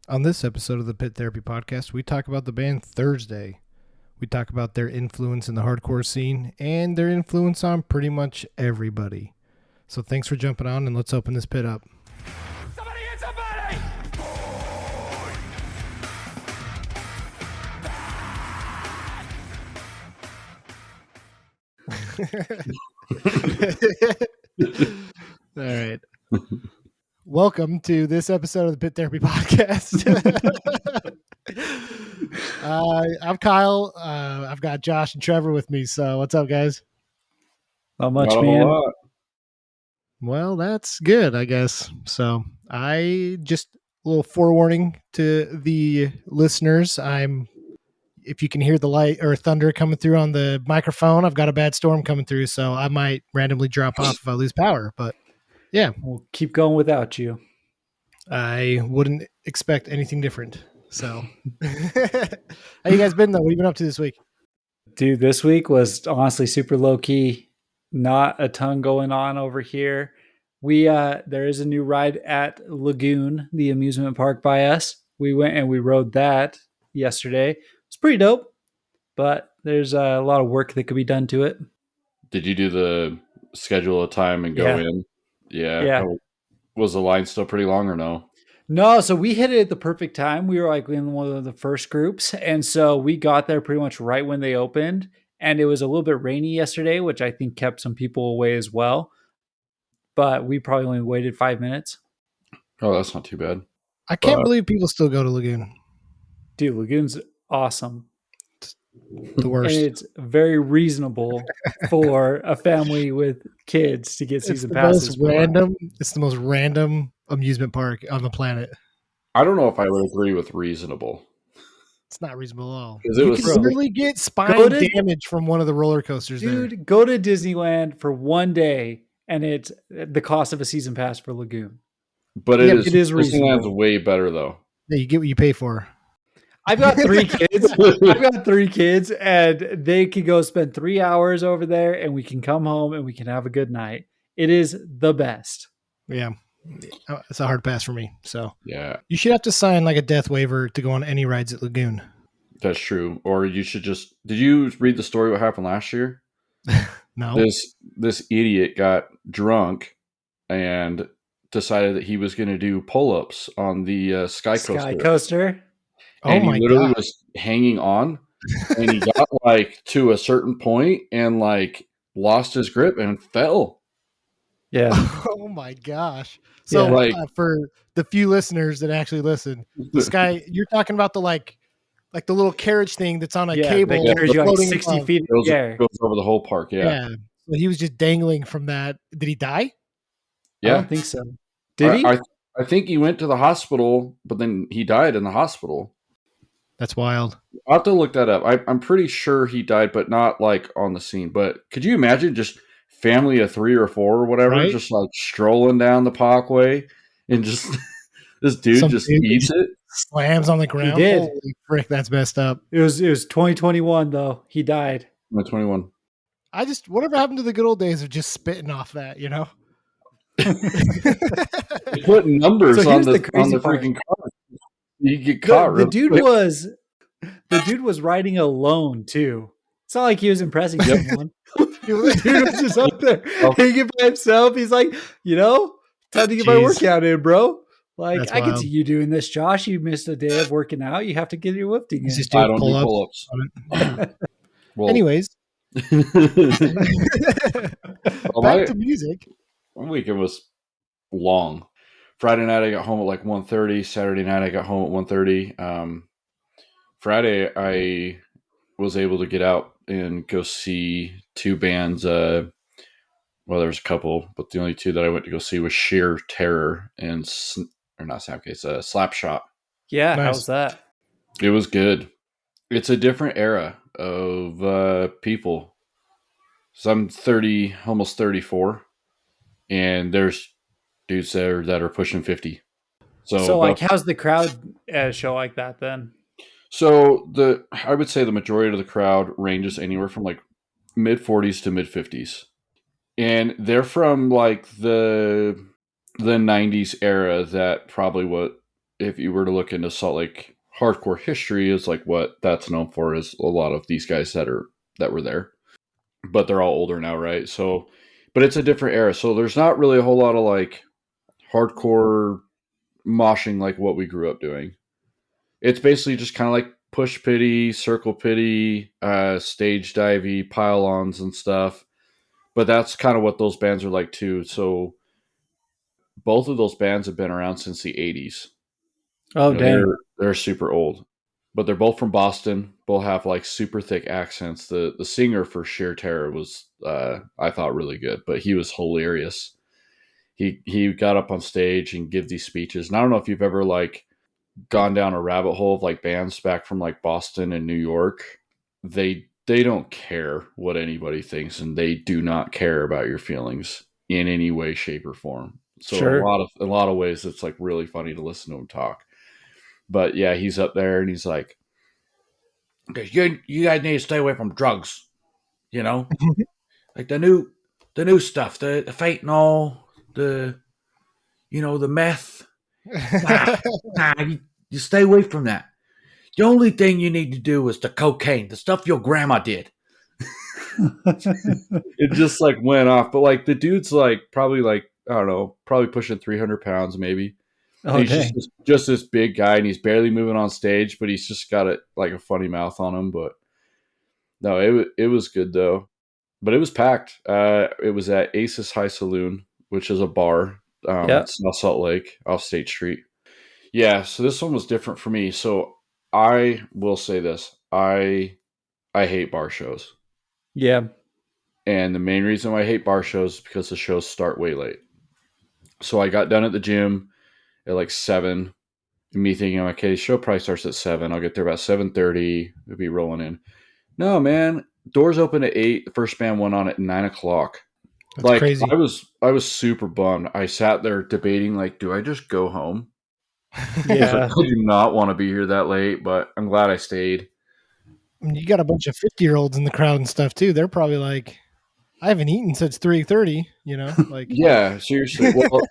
On this episode of the Pit Therapy Podcast, we talk about the band Thursday. We talk about their influence in the hardcore scene and their influence on pretty much everybody. So thanks for jumping on, and let's open this pit up. Somebody hit somebody! All right. Welcome to this episode of the Pit Therapy Podcast. I'm Kyle. I've got Josh and Trevor with me. So what's up, guys? Not much, Not a man. whole lot. Well, that's good, I guess. So I just a little forewarning to the listeners. If you can hear the light or thunder coming through on the microphone, I've got a bad storm coming through, so I might randomly drop off if I lose power. But yeah, We'll keep going without you. I wouldn't expect anything different. So how you guys been though? What have you been up to this week? Dude, this week was honestly super low key. Not a ton going on over here. There is a new ride at Lagoon, the amusement park by us. We went and we rode that yesterday. It's pretty dope, but there's a lot of work that could be done to it. Did you do the schedule a time and go Yeah. in? Yeah. Yeah. Was the line still pretty long or no? No, so we hit it at the perfect time. We were like in one of the first groups. And so we got there pretty much right when they opened. And it was a little bit rainy yesterday, which I think kept some people away as well. But we probably only waited 5 minutes. Oh, that's not too bad. I can't believe people still go to Lagoon. Dude, Lagoon's awesome. The And worst. it's very reasonable for a family with kids to get It's season the passes. most random. It's the most random amusement park on the planet. I don't know if I would agree with reasonable. It's not reasonable at all. 'Cause it You was can so- literally get Go spine to- damage from one of the roller coasters there. Dude, go to Disneyland for one day and it's the cost of a season pass for Lagoon. But Yeah, it it is Disneyland's reasonable. way better though. Yeah, you get what you pay for. I've got 3 kids. I've got 3 kids, and they can go spend 3 hours over there, and we can come home and we can have a good night. It is the best. Yeah. It's a hard pass for me. So Yeah, you should have to sign like a death waiver to go on any rides at Lagoon. that's true. Or you should just. Did you read the story what happened last year? No. This idiot got drunk and decided that he was going to do pull-ups on the Sky Coaster. Sky Coaster. Oh And my he literally god. was hanging on, and he got like to a certain point and like lost his grip and fell. Yeah. Oh my gosh. So Yeah. Like- for the few listeners that actually listen, this guy, you're talking about the like the little carriage thing that's on a Yeah, cable that carries you like floating 60 above. feet in goes, the air. goes over the whole park. Yeah, Yeah. So he was just dangling from that. Did he die? I yeah. don't think so. Did he? I think he went to the hospital, but then he died in the hospital. That's wild. I'll have to look that up. I'm pretty sure he died, but not like on the scene. But could you imagine just family of 3 or 4 or whatever, Right? just like strolling down the parkway and just this dude Some just dude eats it? Slams on the ground. did. Holy frick, that's messed up. It was 2021 though. He died. I'm 21. I just whatever happened to the good old days of just spitting off that, you know? They put numbers So on here's the the crazy part. freaking car. You get caught. The really dude was riding alone too. It's not like he was impressing Yep. someone. The dude was just up there hanging by himself. He's like, time to get my Jeez. workout in, bro. Like, That's I can wild. see you doing this, Josh. You missed a day of working out. You have to get your lifting in. He's just I doing don't do pull-ups. pull-ups. Well, Anyways, well, back to music. my weekend was long. Friday night I got home at like 1:30. Saturday night I got home at 1:30. Friday I was able to get out and go see 2 bands. Well, there was a couple, but the only 2 that I went to go see was Sheer Terror and Slapshot. Yeah, Nice. how's that? It was good. It's a different era of people. So I'm 30, almost 34, and there's dudes there that are pushing 50. So, like, how's the crowd at a show like that then? So I would say the majority of the crowd ranges anywhere from like mid 40s to mid 50s, and they're from like the 90s era. That probably what if you were to look into Salt Lake hardcore history, is like what that's known for is a lot of these guys that were there, but they're all older now, right? So, but it's a different era, so there's not really a whole lot of like hardcore moshing like what we grew up doing. It's basically just kind of like push pity, circle pity, stage divey, pile-ons and stuff. But that's kind of what those bands are like too. So both of those bands have been around since the 80s. Oh, You know, dang. they're super old, but they're both from Boston. Both have like super thick accents. The singer for Sheer Terror was I thought really good, but he was hilarious. He got up on stage and give these speeches. And I don't know if you've ever like gone down a rabbit hole of like bands back from like Boston and New York. They don't care what anybody thinks, and they do not care about your feelings in any way, shape, or form. So Sure. a lot of ways it's like really funny to listen to him talk. But yeah, he's up there and he's like, you guys need to stay away from drugs, you know? Like the new stuff, the fentanyl, the meth. Nah, you stay away from that. The only thing you need to do is the cocaine, the stuff your grandma did. It just like went off. But like the dude's like probably like, I don't know, probably pushing 300 pounds maybe. Oh, He's dang. just this big guy, and he's barely moving on stage, but he's just got like a funny mouth on him. But no, it was good though. But it was packed. It was at Aces High Saloon, which is a bar. Yep. It's South Salt Lake off State Street. Yeah, so this one was different for me. So I will say this: I hate bar shows, Yeah. and the main reason why I hate bar shows is because the shows start way late. So I got done at the gym at like 7. And me thinking, okay, the show probably starts at 7. I'll get there about 7:30. We'll be rolling in. No, man, doors open at 8. The first band went on at 9:00. That's Like crazy. I was super bummed. I sat there debating, like, do I just go home? Yeah. I do not want to be here that late, but I'm glad I stayed. You got a bunch of 50-year-olds in the crowd and stuff too. They're probably like, I haven't eaten since 3:30. Like Yeah, seriously. Well,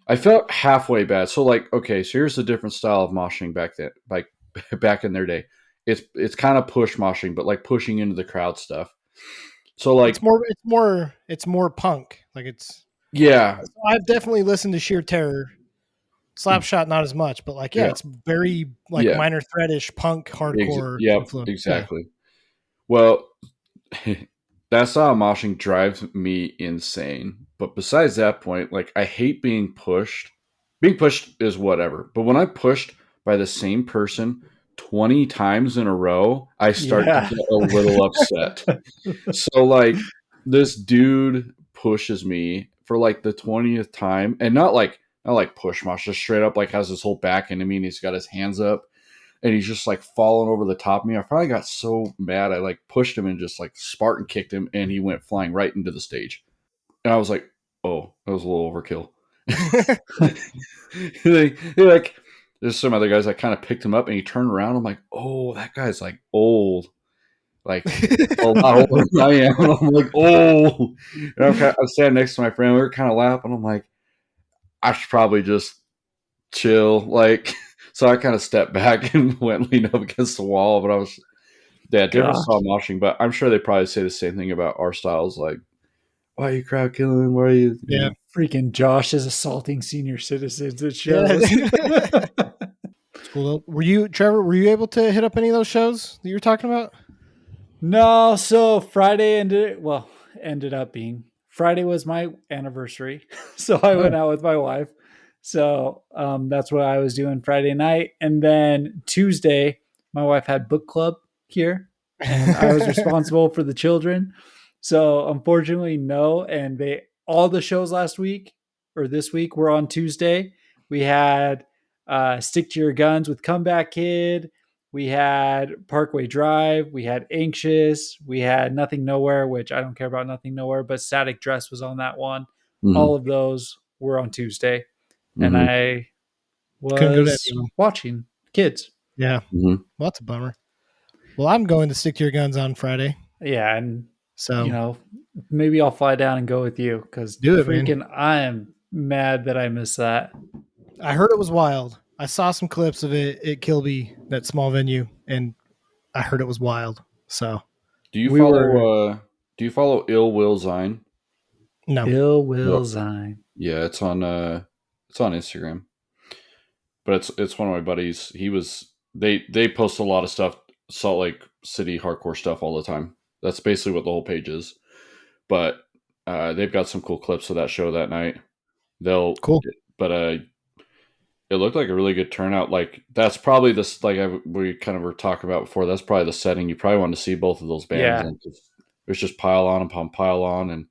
I felt halfway bad. So like, okay, so here's a different style of moshing back then, like back in their day. It's kind of push moshing, but like pushing into the crowd stuff. So like, it's more punk. Like yeah, I've definitely listened to Sheer Terror. Slapshot not as much, but like Yeah. it's very like Yeah. Minor Threadish punk hardcore yep, influence. exactly. Well, that style of moshing drives me insane. But besides that point, like I hate being pushed. Being pushed is whatever. But when I'm pushed by the same person 20 times in a row, I start Yeah. to get a little upset. So like this dude pushes me for like the 20th time, and not like push mosh, just straight up like has his whole back into me, and he's got his hands up, and he's just like falling over the top of me. I probably got so mad I like pushed him and just like Spartan kicked him, and he went flying right into the stage. And I was like, oh, that was a little overkill. like there's some other guys that kind of picked him up, and he turned around. I'm like, oh, that guy's like old, like a lot older than I am. And I'm like, oh, and I'm standing next to my friend. We were kind of laughing. I'm like, I should probably just chill, like. So I kind of stepped back and went leaned up against the wall. But I was, yeah, different Gosh. style moshing. But I'm sure they probably say the same thing about our styles, like, why are you crowd killing? Why are you? Yeah. Freaking Josh is assaulting senior citizens at shows. Cool. Were you, Trevor? Were you able to hit up any of those shows that you were talking about? No, so Friday ended up being Friday was my anniversary. So I went out with my wife. So that's what I was doing Friday night. And then Tuesday, my wife had book club here, and I was responsible for the children. So unfortunately, no. And all the shows last week or this week were on Tuesday. We had Stick to Your Guns with Comeback Kid. We had Parkway Drive. We had Anxious. We had Nothing Nowhere, which I don't care about Nothing Nowhere, but Static Dress was on that one. Mhm. All of those were on Tuesday. And Mhm. I Couldn't go to was any of them. watching kids. Yeah. Mhm. Well, that's a bummer. Well, I'm going to Stick to Your Guns on Friday. Yeah. And, So maybe I'll fly down and go with you because Do it, man. freaking I am mad that I missed that. I heard it was wild. I saw some clips of it at Kilby, that small venue, and I heard it was wild. So Do you We follow? Do you follow Ill Will Zine? no, Ill Will No. Zine. Yeah, it's on Instagram. But it's one of my buddies. They post a lot of stuff, Salt Lake City hardcore stuff all the time. That's basically what the whole page is. But they've got some cool clips of that show that night. Cool. But it looked like a really good turnout. Like that's probably this we kind of were talking about before. That's probably the setting you probably want to see both of those bands. Yeah. In. There's just pile on upon pile on, and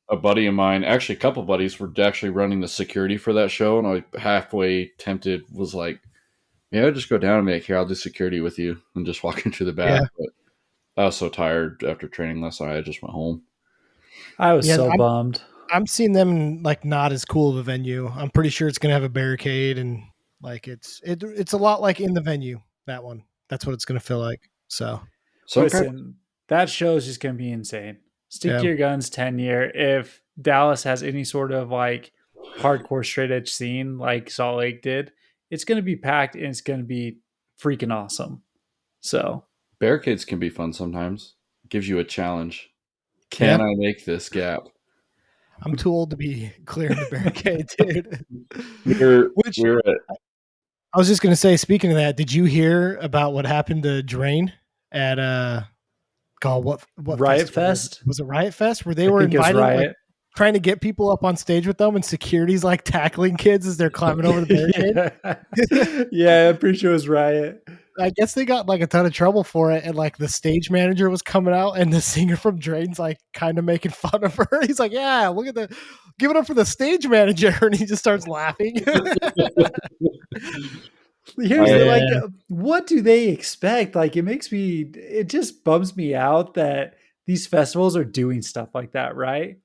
a buddy of mine, actually a couple buddies, were actually running the security for that show, and I halfway tempted was like, "Yeah, I'll just go down and be like, here, I'll do security with you," and just walk into the back. Yeah. But I was so tired after training last night, I just went home. I was Yeah, so bummed. I'm seeing them in like not as cool of a venue. I'm pretty sure it's gonna have a barricade and like it's a lot like In the Venue, that one. That's what it's gonna feel like. So Listen, that show is just going to be insane. Stick Yeah. to your guns, 10-year. If Dallas has any sort of like hardcore straight edge scene like Salt Lake did, it's going to be packed and it's going to be freaking awesome. So barricades can be fun sometimes. It gives you a challenge. Can I make this gap? I'm too old to be clearing the barricade, dude. We're at I was just gonna say, speaking of that, did you hear about what happened to Drain at what Riot festival? Fest? Was it Riot Fest? Where they I were think it was inviting, like, Riot. trying to get people up on stage with them, and security's like tackling kids as they're climbing over the barricade. Yeah, I'm pretty sure it was Riot. I guess they got like a ton of trouble for it, and like the stage manager was coming out, and the singer from Drain's like kind of making fun of her. He's like, "Yeah, look at give it up for the stage manager," and he just starts laughing. Here's like, what do they expect? Like, it just bums me out that these festivals are doing stuff like that, right?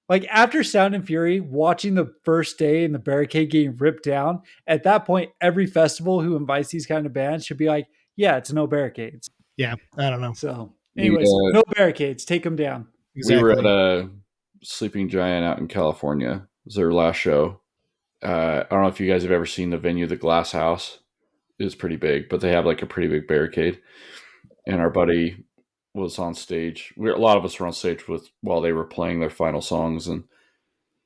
Like after Sound and Fury, watching the first day and the barricade getting ripped down, at that point, every festival who invites these kind of bands should be like, yeah, it's no barricades. Yeah, I don't know. So, anyways, no barricades, take them down. Exactly. We were at a Sleeping Giant out in California. It was their last show. I don't know if you guys have ever seen the venue, the Glass House. It's pretty big, but they have like a pretty big barricade. And our buddy was on stage. A lot of us were on stage while they were playing their final songs, and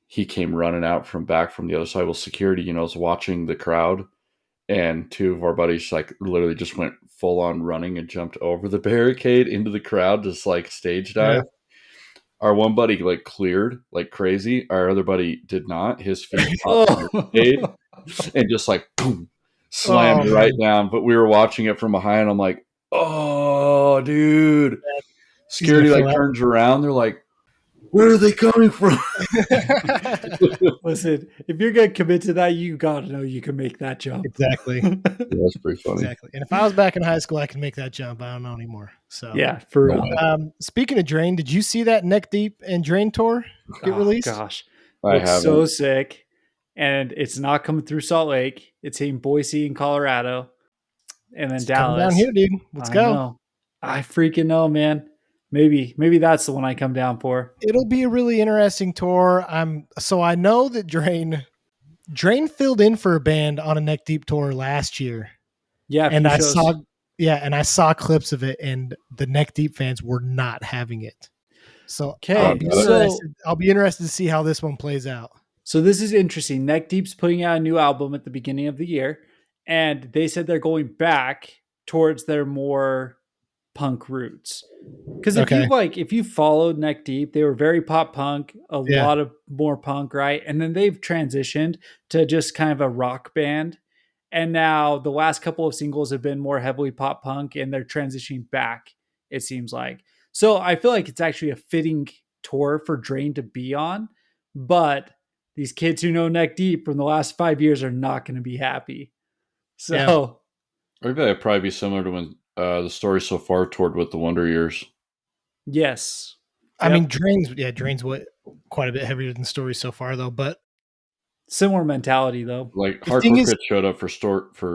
he came running out from the other side with security, was watching the crowd, and two of our buddies like literally just went full on running and jumped over the barricade into the crowd, just like stage dive. Yeah. Our one buddy like cleared like crazy. Our other buddy did not. His feet stayed and just like boom, slammed right down. But we were watching it from behind. I'm like, oh, dude. Security like turns around. They're like, where are they coming from? Listen, if you're going to commit to that, you got to know you can make that jump. Exactly. Yeah, that's pretty funny. Exactly. And if I was back in high school, I could make that jump. I don't know anymore. So yeah, for real. Speaking of Drain, did you see that Neck Deep and Drain tour get released? Gosh, it's so sick. And it's not coming through Salt Lake. It's in Boise in Colorado. And then Dallas. Down here, dude. Let's go. Know. I freaking know, man. Maybe that's the one I come down for. It'll be a really interesting tour. So I know that Drain filled in for a band on a Neck Deep tour last year. Yeah, and I saw clips of it, and the Neck Deep fans were not having it. So I'll be interested to see how this one plays out. So this is interesting. Neck Deep's putting out a new album at the beginning of the year, and they said they're going back towards their more punk roots. Because if you followed Neck Deep, they were very pop punk, a lot of more punk, right? And then they've transitioned to just kind of a rock band. And now the last couple of singles have been more heavily pop punk, and they're transitioning back, it seems like. So I feel like it's actually a fitting tour for Drain to be on, but these kids who know Neck Deep from the last 5 years are not going to be happy. So maybe that'd probably be similar to when the story so far toured with the Wonder Years. Yes. I mean, Drain's quite a bit heavier than Story so far, though, but similar mentality, though. Like Hardcore Crit showed up for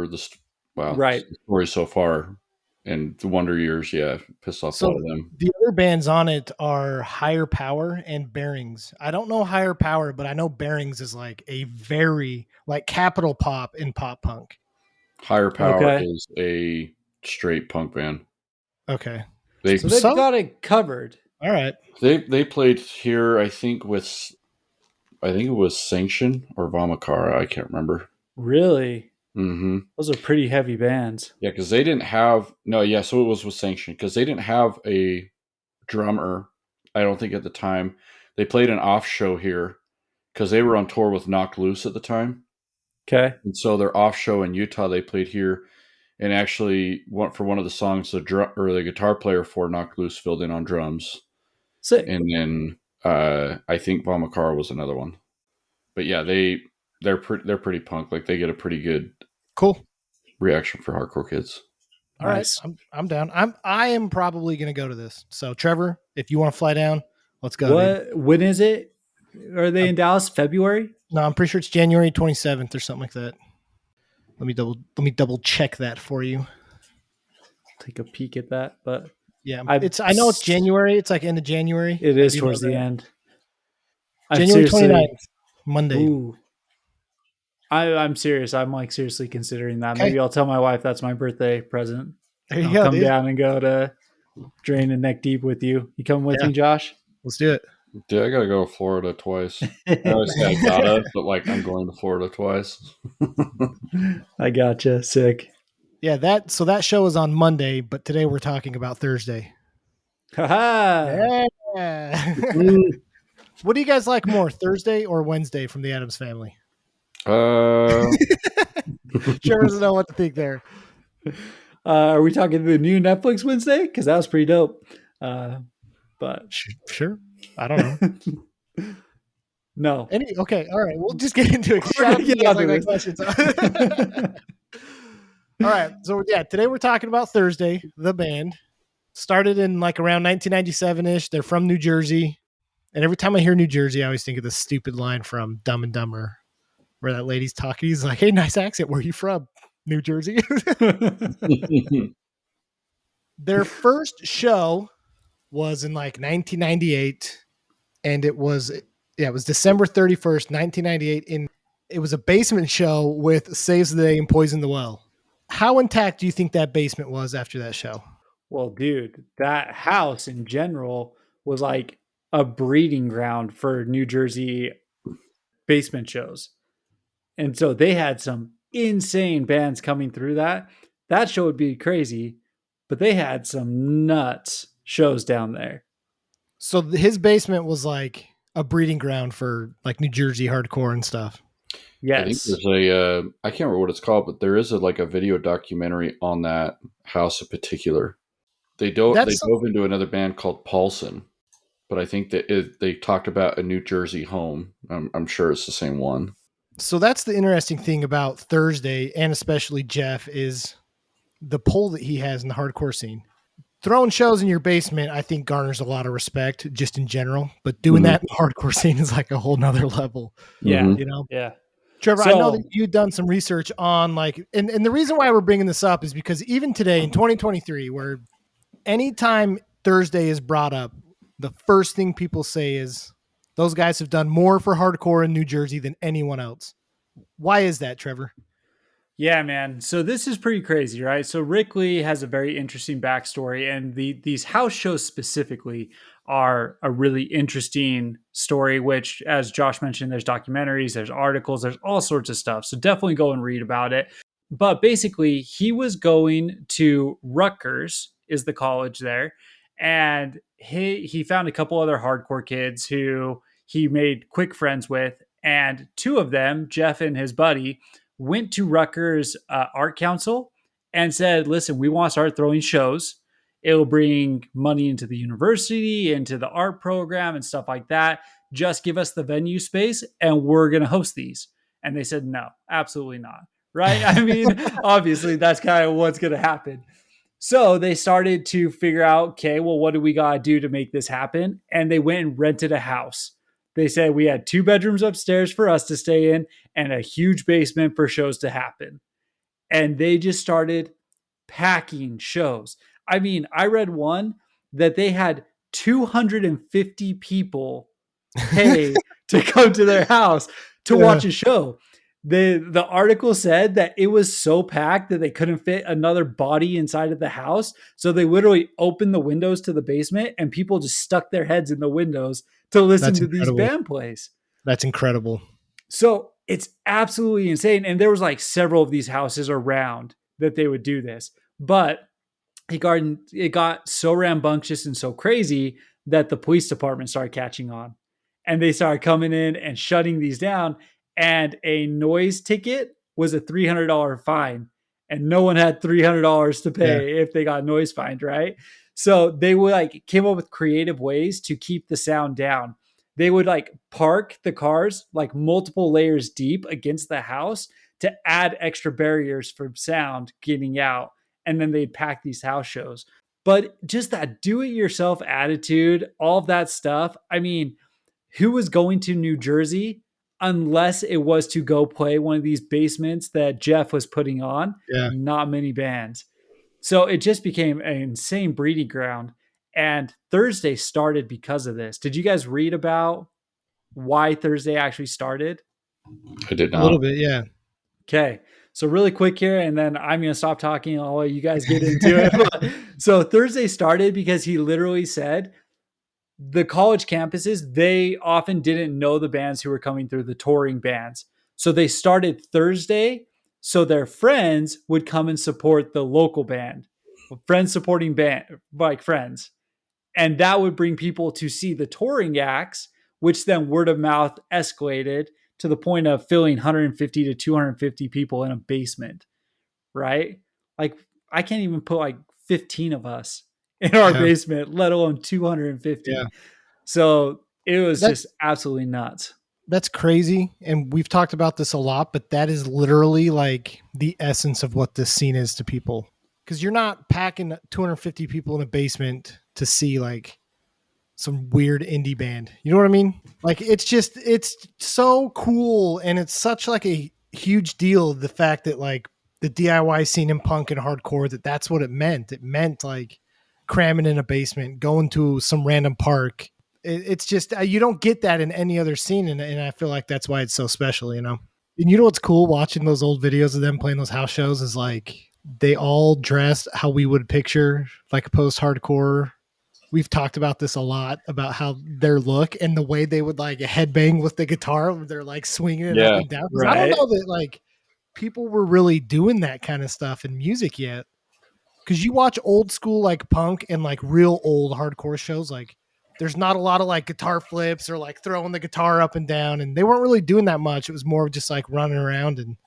the story so far, and the Wonder Years, pissed off a lot of them. The other bands on it are Higher Power and Bearings. I don't know Higher Power, but I know Bearings is like a very like capital pop in pop punk. Higher Power Okay. is a straight punk band. Okay. They So they've got it covered. All right. they played here, I think it was Sanction or Vamakara. I can't remember. Really? Mm-hmm. Those are pretty heavy bands. Yeah, because they didn't have so it was with Sanction because they didn't have a drummer. I don't think at the time they played an off show here because they were on tour with Knocked Loose at the time, Okay. and so their off show in Utah they played here, and actually went for one of the songs the guitar player for Knocked Loose filled in on drums, Sick. and then I think Vamakara was another one, but yeah they're pretty punk, like they get a pretty good Cool. reaction for hardcore kids. All right. Nice. I'm down. I am probably going to go to this. So Trevor, if you want to fly down, let's go. Dude. When is it? Are they in Dallas? February? No, I'm pretty sure it's January 27th or something like that. Let me double check that for you. Take a peek at that, but Yeah, I know it's January. It's like end of January. it is I do towards know the that. end. January 29th, Monday. Ooh. I'm serious. I'm like seriously considering that. Okay. Maybe I'll tell my wife that's my birthday present. There you I'll go, come dude. down and go to Drain and Neck Deep with you. You come with Yeah. me, Josh? Let's do it. Dude, I gotta go to Florida twice. I always say I gotta, but like I'm going to Florida twice. I gotcha. Sick. Yeah, that show is on Monday, but today we're talking about Thursday. Haha. Yeah. What do you guys like more, Thursday or Wednesday from the Addams Family? Uh, Trevor doesn't know what to think there. Are we talking the new Netflix Wednesday? Because that was pretty dope. But Sure. I don't know. no. Okay, all right. We'll just get into it. We're gonna get onto this. Questions. All right. So yeah, today we're talking about Thursday, the band. Started in like around 1997-ish. They're from New Jersey. And every time I hear New Jersey, I always think of this stupid line from Dumb and Dumber where that lady's talking. He's like, "Hey, nice accent. Where are you from? New Jersey." Their first show was in like 1998, and it was December 31st, 1998. It was a basement show with Saves the Day and Poison the Well. How intact do you think that basement was after that show? Well, dude, that house in general was like a breeding ground for New Jersey basement shows. And so they had some insane bands coming through that. That show would be crazy, but they had some nuts shows down there. So his basement was like a breeding ground for like New Jersey hardcore and stuff. I think Yes. there's I can't remember what it's called, but there is a video documentary on that house in particular. They dove into another band called Paulson, but I think that they talked about a New Jersey home. I'm sure it's the same one. So that's the interesting thing about Thursday, and especially Jeff, is the pull that he has in the hardcore scene. Throwing shows in your basement, I think, garners a lot of respect just in general, but doing that in the hardcore scene is like a whole nother level. Yeah. Mhm. You know? Yeah. Trevor, So- I know that you've done some research on and the reason why we're bringing this up is because even today in 2023, where anytime Thursday is brought up, the first thing people say is those guys have done more for hardcore in New Jersey than anyone else. Why is that, Trevor? Yeah, man. So this is pretty crazy, right? So Rick Lee has a very interesting backstory, and these house shows specifically are a really interesting story, which, as Josh mentioned, there's documentaries, there's articles, there's all sorts of stuff. So definitely go and read about it. But basically, he was going to Rutgers, is the college there, and he found a couple other hardcore kids who he made quick friends with, and two of them, Jeff and his buddy, went to Rutgers Art Council and said, listen, we want to start throwing shows. It'll bring money into the university, into the art program and stuff like that. Just give us the venue space and we're going to host these. And they said, no, absolutely not. Right? I mean, obviously that's kind of what's going to happen. So they started to figure out, okay, well, what do we got to do to make this happen? And they went and rented a house. They said we had 2 bedrooms upstairs for us to stay in and a huge basement for shows to happen. And they just started packing shows. I mean, I read one that they had 250 people pay to come to their house to watch a show. The article said that it was so packed that they couldn't fit another body inside of the house. So they literally opened the windows to the basement and people just stuck their heads in the windows to listen That's to these incredible. band plays. That's incredible. So it's absolutely insane. And there was like several of these houses around that they would do this. But it got so rambunctious and so crazy that the police department started catching on. And they started coming in and shutting these down. And a noise ticket was a $300 fine. And no one had $300 to pay if they got noise fined, right? So they would like came up with creative ways to keep the sound down. They would like park the cars like multiple layers deep against the house to add extra barriers for sound getting out. And then they'd pack these house shows. But just that do it yourself attitude, all of that stuff. I mean, who was going to New Jersey unless it was to go play one of these basements that Jeff was putting on? Yeah. Not many bands. So it just became an insane breeding ground. And Thursday started because of this. Did you guys read about why Thursday actually started? I did A not. little bit, yeah. Okay. So really quick here, and then I'm going to stop talking. I'll let you guys get into it. But, so Thursday started because he literally said the college campuses, they often didn't know the bands who were coming through, the touring bands. So they started Thursday so their friends would come and support the local band, friends supporting band, like friends. And that would bring people to see the touring acts, which then word of mouth escalated to the point of filling 150 to 250 people in a basement, right? Like I can't even put like 15 of us in our basement, let alone 250. Yeah. So it was just absolutely nuts. That's crazy. And we've talked about this a lot, but that is literally like the essence of what this scene is to people. Because you're not packing 250 people in a basement to see like some weird indie band. You know what I mean? Like it's so cool. And it's such like a huge deal. The fact that like the DIY scene in punk and hardcore, that's what it meant. It meant like cramming in a basement, going to some random park. It's just, you don't get that in any other scene. And I feel like that's why it's so special, you know? And you know what's cool watching those old videos of them playing those house shows is like, they all dressed how we would picture like a post-hardcore. We've talked about this a lot about how their look and the way they would like headbang with the guitar. They're like swinging it up and down. Right. I don't know that like people were really doing that kind of stuff in music yet. Cause you watch old school, like punk and like real old hardcore shows. Like there's not a lot of like guitar flips or like throwing the guitar up and down. And they weren't really doing that much. It was more of just like running around and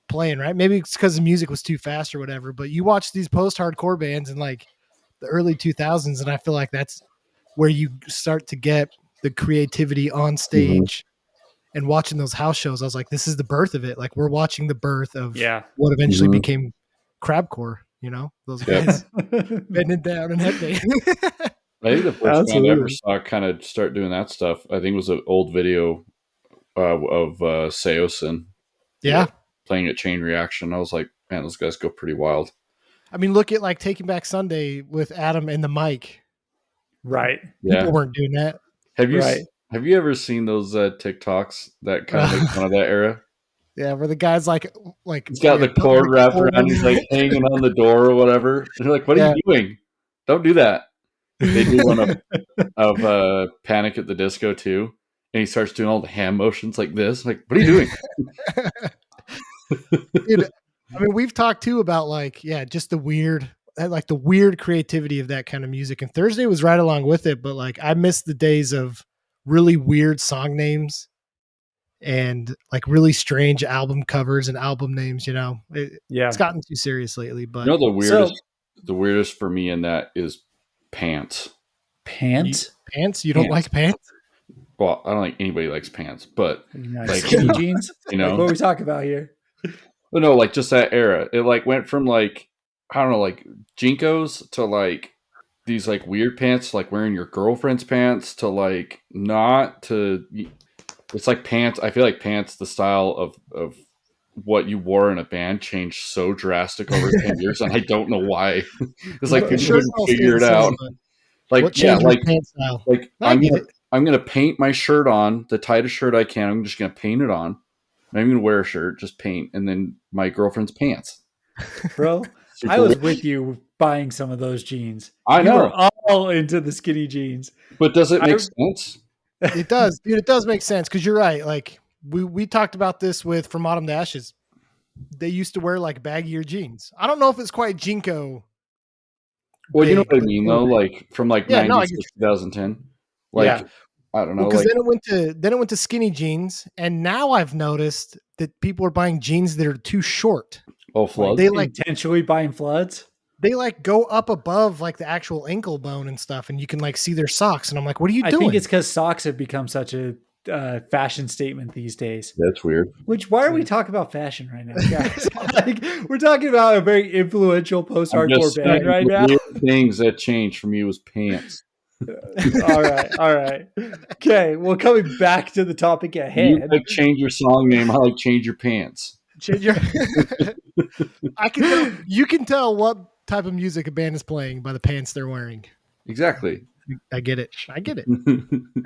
playing, right? Maybe it's because the music was too fast or whatever, but you watch these post-hardcore bands in like the early 2000s, and I feel like that's where you start to get the creativity on stage. And watching those house shows, I was like, this is the birth of it. Like we're watching the birth of what eventually became crabcore, you know, those guys bending down and headbanging. I think the first band I ever saw kind of start doing that stuff, I think, was an old video of Seosin. Yeah. Playing at Chain Reaction. I was like, man, those guys go pretty wild. I mean, look at like Taking Back Sunday with Adam and the mic. Right. People weren't doing that. Have you ever seen those TikToks that kind of make fun of that era? Yeah, where the guy's like he's got the cord wrapped around, he's like hanging on the door or whatever. And you're like, what are you doing? Don't do that. They do one of Panic at the Disco too, and he starts doing all the hand motions like this. Like, what are you doing? Dude, I mean, we've talked too about like, just the weird creativity of that kind of music. And Thursday was right along with it, but like I miss the days of really weird song names and like really strange album covers and album names, you know. It's gotten too serious lately, but you know the weirdest for me in that is pants. Pants? You don't like pants? Well, I don't think anybody likes pants, but like skinny jeans, you know, like what are we talking about here? But no, like just that era. It like went from like, I don't know, like Jinkos to like these like weird pants, like wearing your girlfriend's pants to like not to. It's like pants. I feel like pants, the style of what you wore in a band changed so drastic over 10 years, and I don't know why. It's like people couldn't figure it out. Like like pants style? Like I'm gonna paint my shirt on the tightest shirt I can. I'm just gonna paint it on. not even gonna wear a shirt, just paint, and then my girlfriend's pants. Bro, Super I was weird. with you buying some of those jeans. I You were know, all into the skinny jeans. but does it I- make sense? It does, dude. It does make sense because you're right. Like we talked about this with From Autumn to Ashes. They used to wear like baggier jeans. I don't know if it's quite Jinko. Well, you know big, what I but mean, still though. big. Like from like Yeah, no, I 90s get to 2010. Like Yeah. I don't know. because Like then it went to skinny jeans, and now I've noticed that people are buying jeans that are too short. floods. They like intentionally buying floods. they like go up above like the actual ankle bone and stuff, and you can like see their socks. And I'm like, what are you I doing? think it's because socks have become such a fashion statement these days. That's weird. Which why are we talking about fashion right now, guys? Like we're talking about a very influential I'm post-hardcore just band saying right the now. weird things that changed from you was pants. all right. Okay, well, coming back to the topic at You hand. like change your song name. I like change your pants. Change your I can tell you can tell what type of music a band is playing by the pants they're wearing. Exactly. I get it.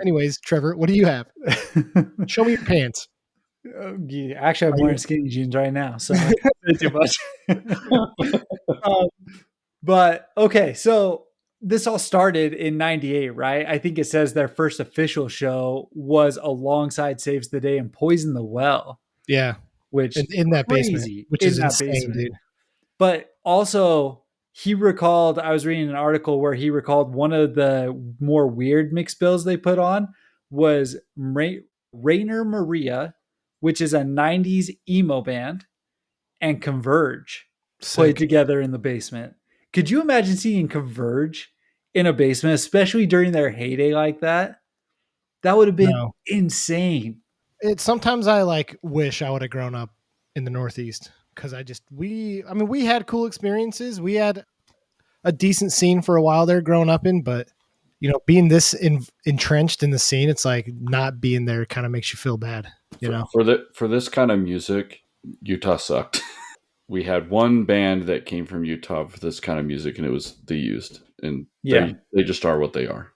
Anyways, Trevor, what do you have? Show me your pants. Yeah, actually, I'm wearing skinny jeans right now, so not too much. But okay, so this all started in '98, right? I think it says their first official show was alongside Saves the Day and Poison the Well, Yeah, which in that basement, crazy, which in is that insane, basement. dude. But also, he recalled, I was reading an article where he recalled one of the more weird mix bills they put on was Rainer Maria, which is a 90s emo band, and Converge played Sick. together in the basement. Could you imagine seeing Converge in a basement, especially during their heyday like that? That would have been No. insane. Sometimes I like wish I would have grown up in the Northeast because we had cool experiences. We had a decent scene for a while there growing up in, but being this entrenched in the scene, it's like not being there kind of makes you feel bad. For this kind of music, Utah sucked. We had one band that came from Utah for this kind of music, and it was The Used, and they just are what they are.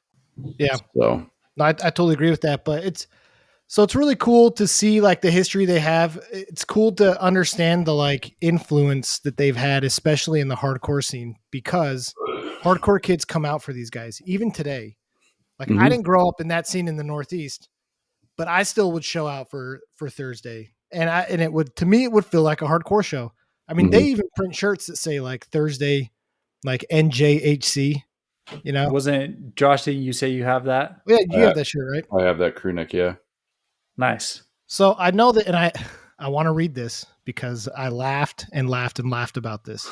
Yeah. So I totally agree with that, but it's really cool to see like the history they have. It's cool to understand the like influence that they've had, especially in the hardcore scene, because hardcore kids come out for these guys even today. Like I didn't grow up in that scene in the Northeast, but I still would show out for Thursday, and it would, to me, it would feel like a hardcore show. I mean, they even print shirts that say like Thursday, like NJHC. Wasn't Josh saying you say you have that? Yeah, you have that shirt, right? I have that crew neck. Yeah. Nice. So I know that, and I want to read this because I laughed and laughed and laughed about this.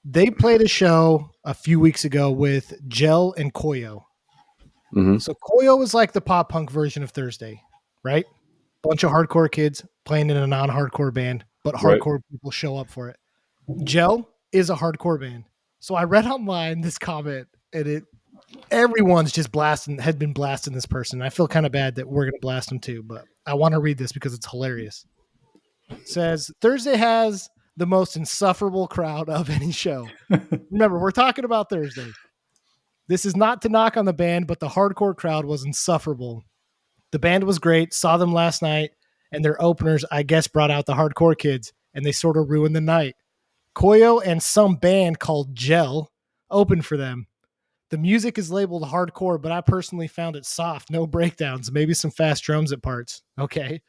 They played a show a few weeks ago with Gel and Koyo. So Koyo was like the pop punk version of Thursday, right? Bunch of hardcore kids playing in a non-hardcore band, but hardcore people show up for it. Gel is a hardcore band. So I read online this comment, and everyone's just had been blasting this person. I feel kind of bad that we're going to blast them too, but I want to read this because it's hilarious. It says, Thursday has the most insufferable crowd of any show. Remember, we're talking about Thursday. This is not to knock on the band, but the hardcore crowd was insufferable. The band was great. Saw them last night, and their openers, I guess, brought out the hardcore kids, and they sort of ruined the night. Koyo and some band called Gel opened for them. The music is labeled hardcore, but I personally found it soft, no breakdowns, maybe some fast drums at parts. Okay.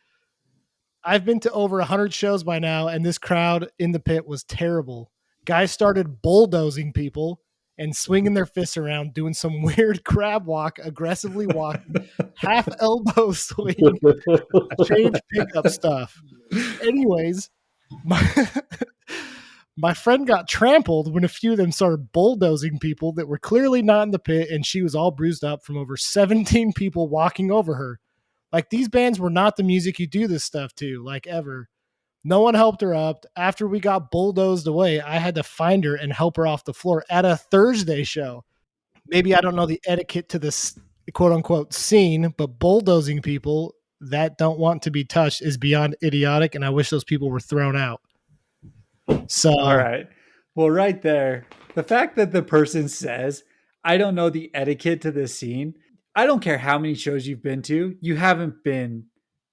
I've been to over 100 shows by now, and this crowd in the pit was terrible. Guys started bulldozing people and swinging their fists around, doing some weird crab walk, aggressively walking, half elbow swing, change pickup stuff. Anyways, my friend got trampled when a few of them started bulldozing people that were clearly not in the pit, and she was all bruised up from over 17 people walking over her. Like, these bands were not the music you do this stuff to, like, ever. No one helped her up. After we got bulldozed away, I had to find her and help her off the floor at a Thursday show. Maybe I don't know the etiquette to this quote-unquote scene, but bulldozing people that don't want to be touched is beyond idiotic, and I wish those people were thrown out. So, all right. Well, right there, the fact that the person says, I don't know the etiquette to this scene. I don't care how many shows you've been to. You haven't been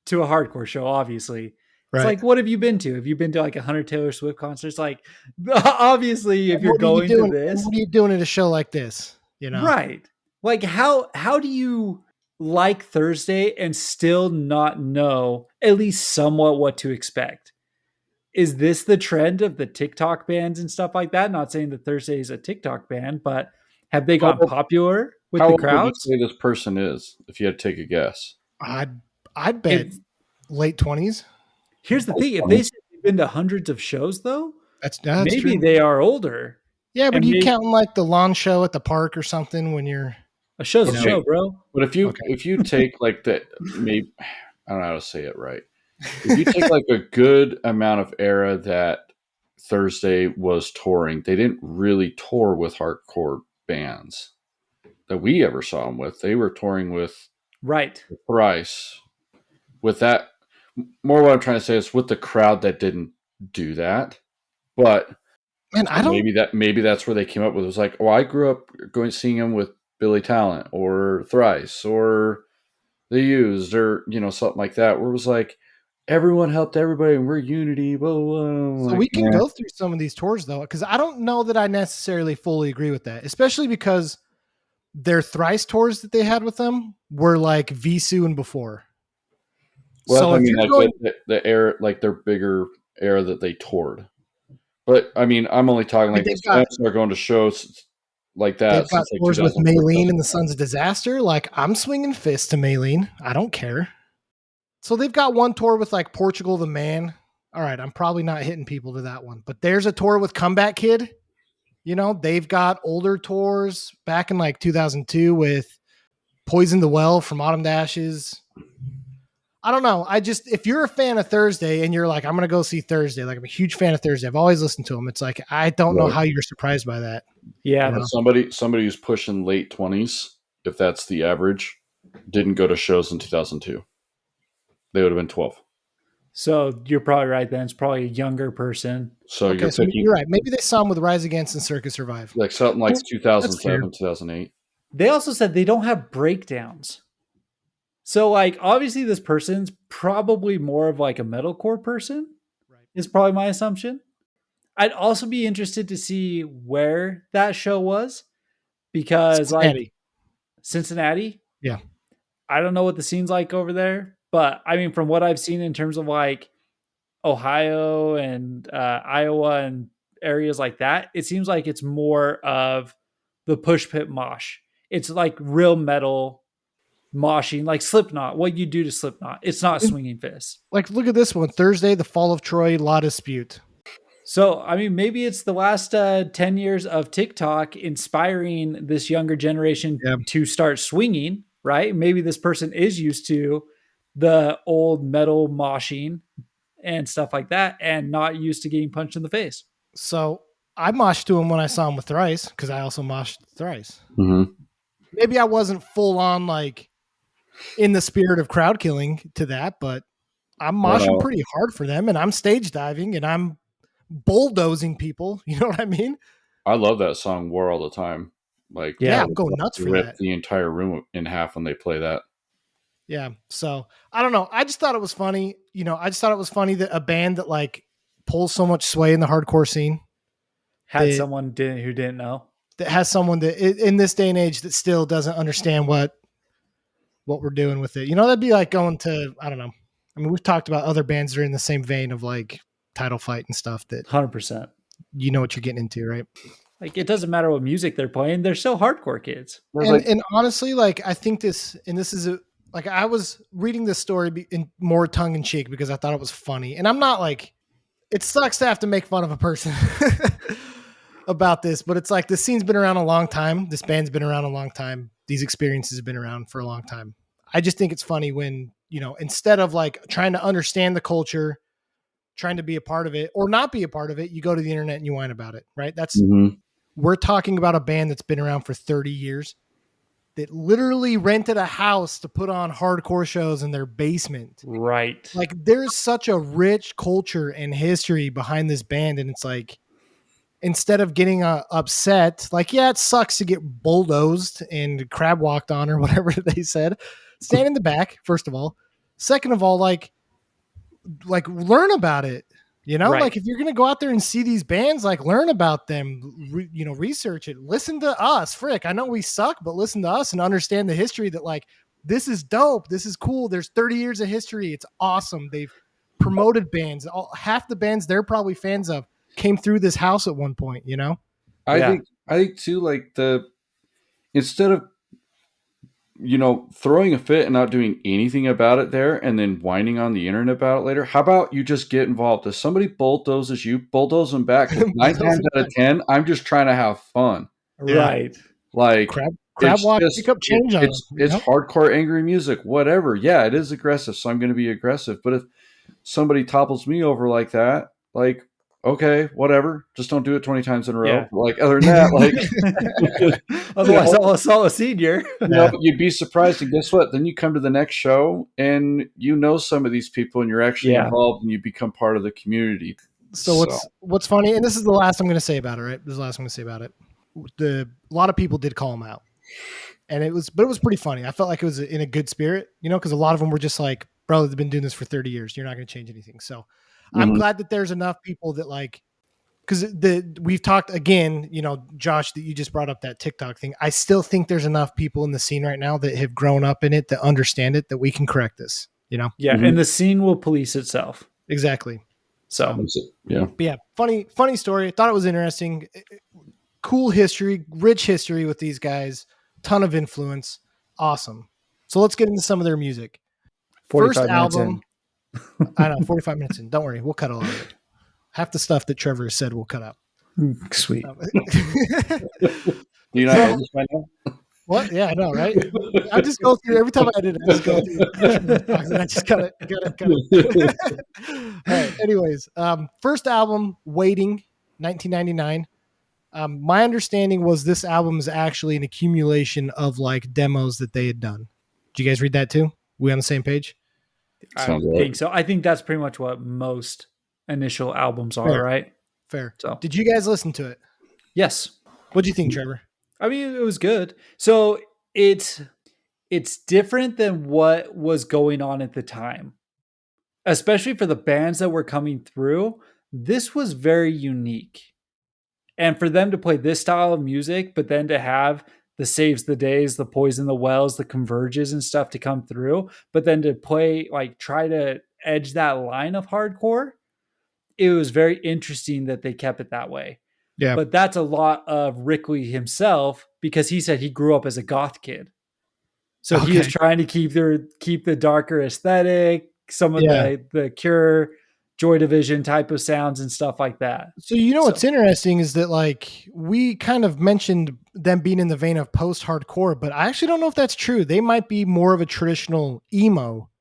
to a hardcore show, obviously. Right. It's like, what have you been to? Have you been to like 100 Taylor Swift concerts? Like, obviously, if you're What are you going to doing? this, What are you doing at a show like this? You know, right? Like, how do you like Thursday and still not know at least somewhat what to expect? Is this the trend of the TikTok bands and stuff like that? Not saying that Thursday is a TikTok band, but have they How gotten old- popular with How the old would you crowds? say this person is, if you had to take a guess? I'd bet If, late 20s. here's the thing: if they said they've been to hundreds of shows, though, That's maybe true. they are older. Yeah, but and you maybe- counting like the lawn show at the park or something when you're A show's a Okay. show, bro. But Okay. if you take like the maybe I don't know how to say it right. If you take like a good amount of era that Thursday was touring, they didn't really tour with hardcore bands that we ever saw them with. They were touring with Right. Thrice. With that, more what I'm trying to say is with the crowd that didn't do that. But man, I don't maybe that's where they came up with. It was like, oh, I grew up going seeing them with Billy Talent or Thrice or The Used or something like that. Where it was like everyone helped everybody and we're unity. Blah, blah, blah. so we can go through some of these tours though, because I don't know that I necessarily fully agree with that, especially because their Thrice tours that they had with them were like Visu and before. Well, so I if mean, you're like going, the era, like their bigger era that they toured. But I mean, I'm only talking like they've the Stamps are going to shows like that. they've got Since, like, tours with 2004, Maylene and the Sons of Disaster. Like I'm swinging fists to Maylene. I don't care. So they've got one tour with like Portugal the Man. All right, I'm probably not hitting people to that one, but there's a tour with Comeback Kid. They've got older tours back in like 2002 with Poison the Well from Autumn Dashes. I don't know. If you're a fan of Thursday and you're like, I'm going to go see Thursday, like I'm a huge fan of Thursday. I've always listened to them. It's like, I don't know Right. how you're surprised by that. Yeah. Yeah. Somebody who's pushing late 20s, if that's the average, didn't go to shows in 2002. They would have been 12. So you're probably right then. It's probably a younger person. So Okay, you're so picking you're right. Maybe they saw them with Rise Against and Circus Survive. like something like That's 2007, 2008. They also said they don't have breakdowns. So like obviously this person's probably more of like a metalcore person. Right. Is probably my assumption. I'd also be interested to see where that show was because like Cincinnati. Yeah. I don't know what the scene's like over there, but I mean, from what I've seen in terms of like Ohio and Iowa and areas like that, it seems like it's more of the push pit mosh. It's like real metal moshing, like Slipknot. What you do to Slipknot, it's not swinging fists. Like, look at this one. Thursday, The Fall of Troy, Law Dispute. So, I mean, maybe it's the last 10 years of TikTok inspiring this younger generation to start swinging, right? Maybe this person is used to the old metal moshing and stuff like that and not used to getting punched in the face. So I moshed to him when I saw him with Thrice because I also moshed Thrice. Mm-hmm. Maybe I wasn't full on like in the spirit of crowd killing to that, but I'm moshing pretty hard for them and I'm stage diving and I'm bulldozing people. You know what I mean? I love that song "War All the Time." Like, yeah, I'm going nuts for rip that. the entire room in half when they play that. Yeah. So I don't know. I just thought it was funny. I just thought it was funny that a band that like pulls so much sway in the hardcore scene had someone who didn't know, that has someone that in this day and age that still doesn't understand what we're doing with it. That'd be like going to, I don't know. I mean, we've talked about other bands that are in the same vein of like Title Fight and stuff that 100%. You know what you're getting into, right? Like, it doesn't matter what music they're playing. They're still hardcore kids. And honestly, like, I think this is like, I was reading this story in more tongue in cheek because I thought it was funny. And I'm not like, it sucks to have to make fun of a person about this, but it's like, this scene's been around a long time. This band's been around a long time. These experiences have been around for a long time. I just think it's funny when, instead of like trying to understand the culture, trying to be a part of it or not be a part of it, you go to the internet and you whine about it, right? We're talking about a band that's been around for 30 years that literally rented a house to put on hardcore shows in their basement. Right. Like, there's such a rich culture and history behind this band. And it's like, instead of getting upset, like, yeah, it sucks to get bulldozed and crab walked on or whatever they said, stand in the back, first of all. Second of all, like, like learn about it. You know, Right. like if you're going to go out there and see these bands, like learn about them, research it, listen to us. Frick, I know we suck, but listen to us and understand the history that like, this is dope. This is cool. There's 30 years of history. It's awesome. They've promoted bands. Half the bands they're probably fans of came through this house at one point, you know? I Yeah. think too, like instead of throwing a fit and not doing anything about it there and then whining on the internet about it later, how about you just get involved? If somebody bulldozes you, bulldoze them back. 9 times out of 10, I'm just trying to have fun. Yeah. Right. Like Crab it's walk, just- pick up change on it's them, you know? hardcore angry music, whatever. Yeah, it is aggressive, so I'm going to be aggressive. But if somebody topples me over like that, like, okay, whatever. Just don't do it 20 times in a row. Yeah. Like, other than that, like, Otherwise, I'll saw a senior. you'd be surprised. And guess what? Then you come to the next show and you know some of these people and you're actually Yeah. involved and you become part of the community. So what's funny, and this is the last I'm going to say about it, right? This is the last I'm going to say about it. A lot of people did call him out, and it was pretty funny. I felt like it was in a good spirit, you know, because a lot of them were just like, "Bro, they've been doing this for 30 years. You're not going to change anything." So I'm glad that there's enough people that like, because we've talked again, you know, Josh, that you just brought up that TikTok thing. I still think there's enough people in the scene right now that have grown up in it, that understand it, that we can correct this. You know, Yeah, Mhm. and the scene will police itself. exactly. So Yeah. But yeah, funny story. I thought it was interesting. Cool history, rich history with these guys. Ton of influence. Awesome. So let's get into some of their music. 45 minutes in. I know, 45 minutes in. Don't worry, we'll cut all of it. Half the stuff that Trevor said we'll cut out. Sweet. Do you not know this by now? What? Yeah, I know, right? I just go through every time I edit. I just go through. I just cut it. All right. Anyways, first album, Waiting, 1999. My understanding was this album is actually an accumulation of like demos that they had done. Did you guys read that too? We on the same page? I Sounds right. think so. I think that's pretty much what most initial albums are, Fair. right? Fair. So Did you guys listen to it? yes. What do you think, Trevor? I mean, it was good. So it's different than what was going on at the time, especially for the bands that were coming through. This was very unique, and for them to play this style of music, but then to have the Saves the Days, the Poison the Wells, the Converges and stuff to come through, but then to play like try to edge that line of hardcore. It was very interesting that they kept it that way. Yeah. But that's a lot of Rickley himself, because he said he grew up as a goth kid. So he was Okay. trying to keep the darker aesthetic, some of Yeah. the Cure, Joy Division type of sounds and stuff like that. So you know what's So- interesting is that like we kind of mentioned them being in the vein of post-hardcore, but I actually don't know if that's true. They might be more of a traditional emo.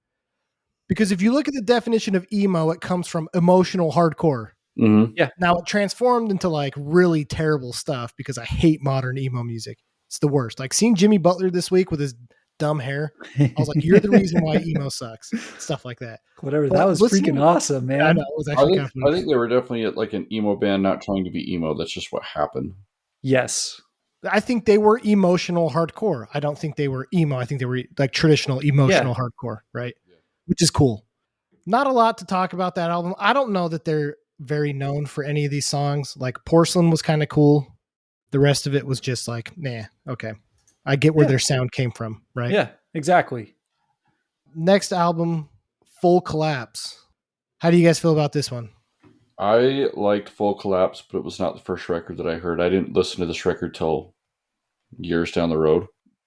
Because if you look at the definition of emo, it comes from emotional hardcore. Mhm. Now it transformed into like really terrible stuff because I hate modern emo music. It's the worst. Like seeing Jimmy Butler this week with his dumb hair, I was like, "You're the reason why emo sucks." Stuff like that. Whatever. But That was listen- freaking awesome, man. I know it was I actually think, kind of I think they were definitely like an emo band, not trying to be emo. That's just what happened. Yes. I think they were emotional hardcore. I don't think they were emo. I think they were like traditional emotional hardcore, right? Which is cool. Not a lot to talk about that album. I don't know that they're very known for any of these songs. Like Porcelain was kind of cool. The rest of it was just like, nah, okay. I get where Yeah. their sound came from, right? Yeah, exactly. Next album, Full Collapse. How do you guys feel about this one? I liked Full Collapse, but it was not the first record that I heard. I didn't listen to this record till years down the road.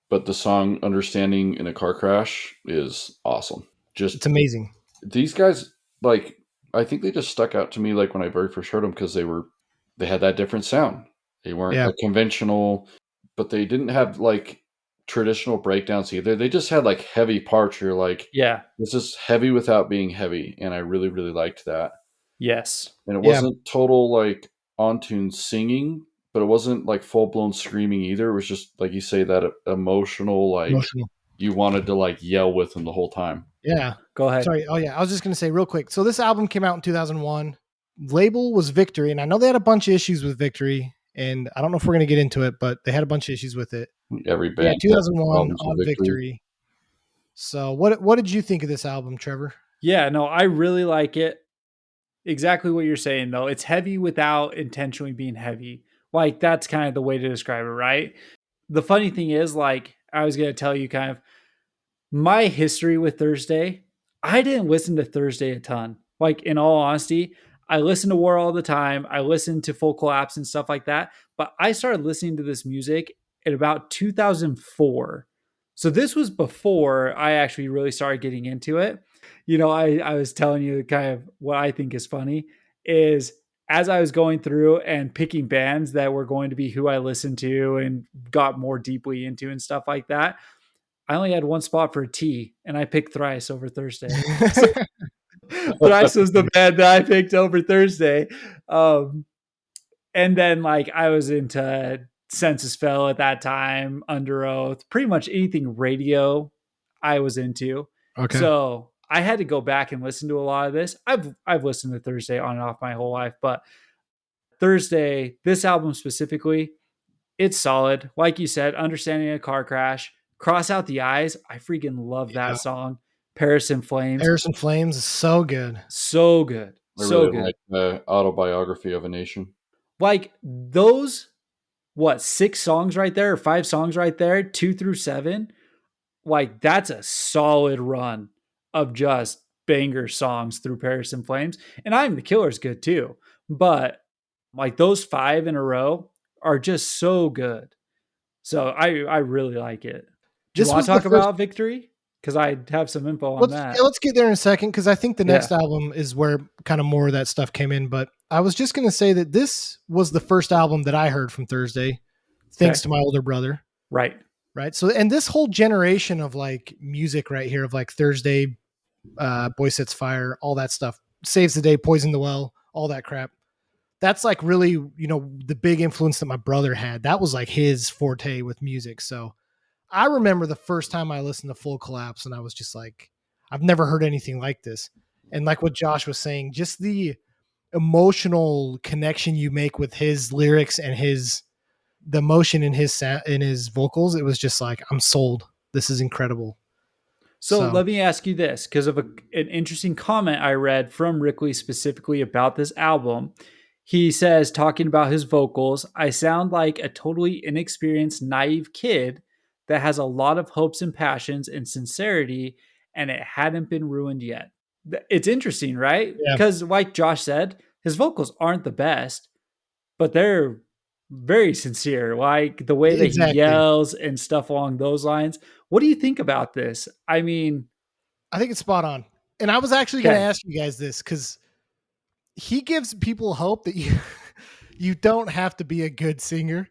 But the song Understanding in a Car Crash is awesome. It's Just amazing. these guys, like, I think they just stuck out to me like when I very first heard them because they had that different sound. They weren't Yeah. like conventional, but they didn't have like traditional breakdowns either. They just had like heavy parts. You're like, Yeah. this is heavy without being heavy. And I really, really liked that. Yes. And it Yeah. wasn't total like on tune singing, but it wasn't like full blown screaming either. It was just like you say, that emotional, like Emotional. you wanted to like yell with them the whole time. Yeah. Go ahead. Sorry. Oh, yeah. I was just going to say real quick. So this album came out in 2001. Label was Victory. And I know they had a bunch of issues with Victory. And I don't know if we're going to get into it, but they had a bunch of issues with it. Every Yeah, band. 2001 problems with on Victory. So what did you think of this album, Trevor? Yeah, no, I really like it. Exactly what you're saying, though. It's heavy without intentionally being heavy. Like, that's kind of the way to describe it, right? The funny thing is, like, I was going to tell you kind of my history with Thursday. I didn't listen to Thursday a ton. Like, in all honesty, I listen to War all the time. I listen to Full Collapse and stuff like that. But I started listening to this music at about 2004. So this was before I actually really started getting into it. I was telling you kind of what I think is funny is as I was going through and picking bands that were going to be who I listened to and got more deeply into and stuff like that, I only had one spot for a T, and I picked Thrice over Thursday. So Thrice was the band that I picked over Thursday. And then like I was into Census Fell at that time, Under Oath, pretty much anything radio I was into. Okay. So I had to go back and listen to a lot of this. I've listened to Thursday on and off my whole life, but Thursday, this album specifically, it's solid. Like you said, Understanding a Car Crash, Cross Out the Eyes. I freaking love that song. Paris in Flames. Paris in Flames is so good. So good. I So really good. like the Autobiography of a Nation. Like those, 6 songs right there or 5 songs right there, 2 through 7. Like that's a solid run of just banger songs through Paris in Flames. And I'm the Killer is good too. But like those 5 in a row are just so good. So I really like it. Do you This want was to the talk first- about Victory? Because I have some info on that. Let's get there in a second because I think the next album is where kind of more of that stuff came in. But I was just going to say that this was the first album that I heard from Thursday, thanks to my older brother. Right. So, and this whole generation of like music right here of like Thursday, Boy Sets Fire, all that stuff, Saves the Day, Poison the Well, all that crap. That's like really, the big influence that my brother had. That was like his forte with music. So I remember the first time I listened to Full Collapse and I was just like, I've never heard anything like this. And like what Josh was saying, just the emotional connection you make with his lyrics and the emotion in his vocals, it was just like, I'm sold. This is incredible. So let me ask you this, because of an interesting comment I read from Rickley specifically about this album. He says, talking about his vocals, I sound like a totally inexperienced, naive kid that has a lot of hopes and passions and sincerity, and it hadn't been ruined yet. It's interesting, right? Because like Josh said, his vocals aren't the best, but they're very sincere. Like the way that he yells and stuff along those lines. What do you think about this? I mean, I think it's spot on. And I was actually going to ask you guys this because he gives people hope that you don't have to be a good singer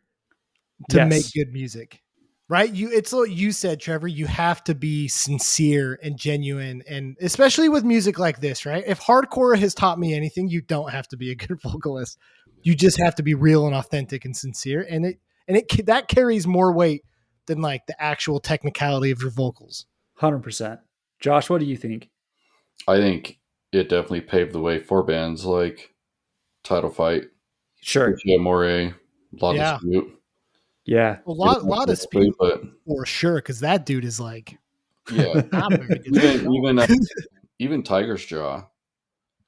to make good music. Right? It's what you said, Trevor. You have to be sincere and genuine, and especially with music like this, right? If hardcore has taught me anything, you don't have to be a good vocalist. You just have to be real and authentic and sincere, and that carries more weight than like the actual technicality of your vocals. 100%. Josh, what do you think? I think it definitely paved the way for bands like Title Fight, sure, Moray, Lot of Dispute. Yeah, a lot of speed, but for sure, because that dude is like, even Tiger's Jaw,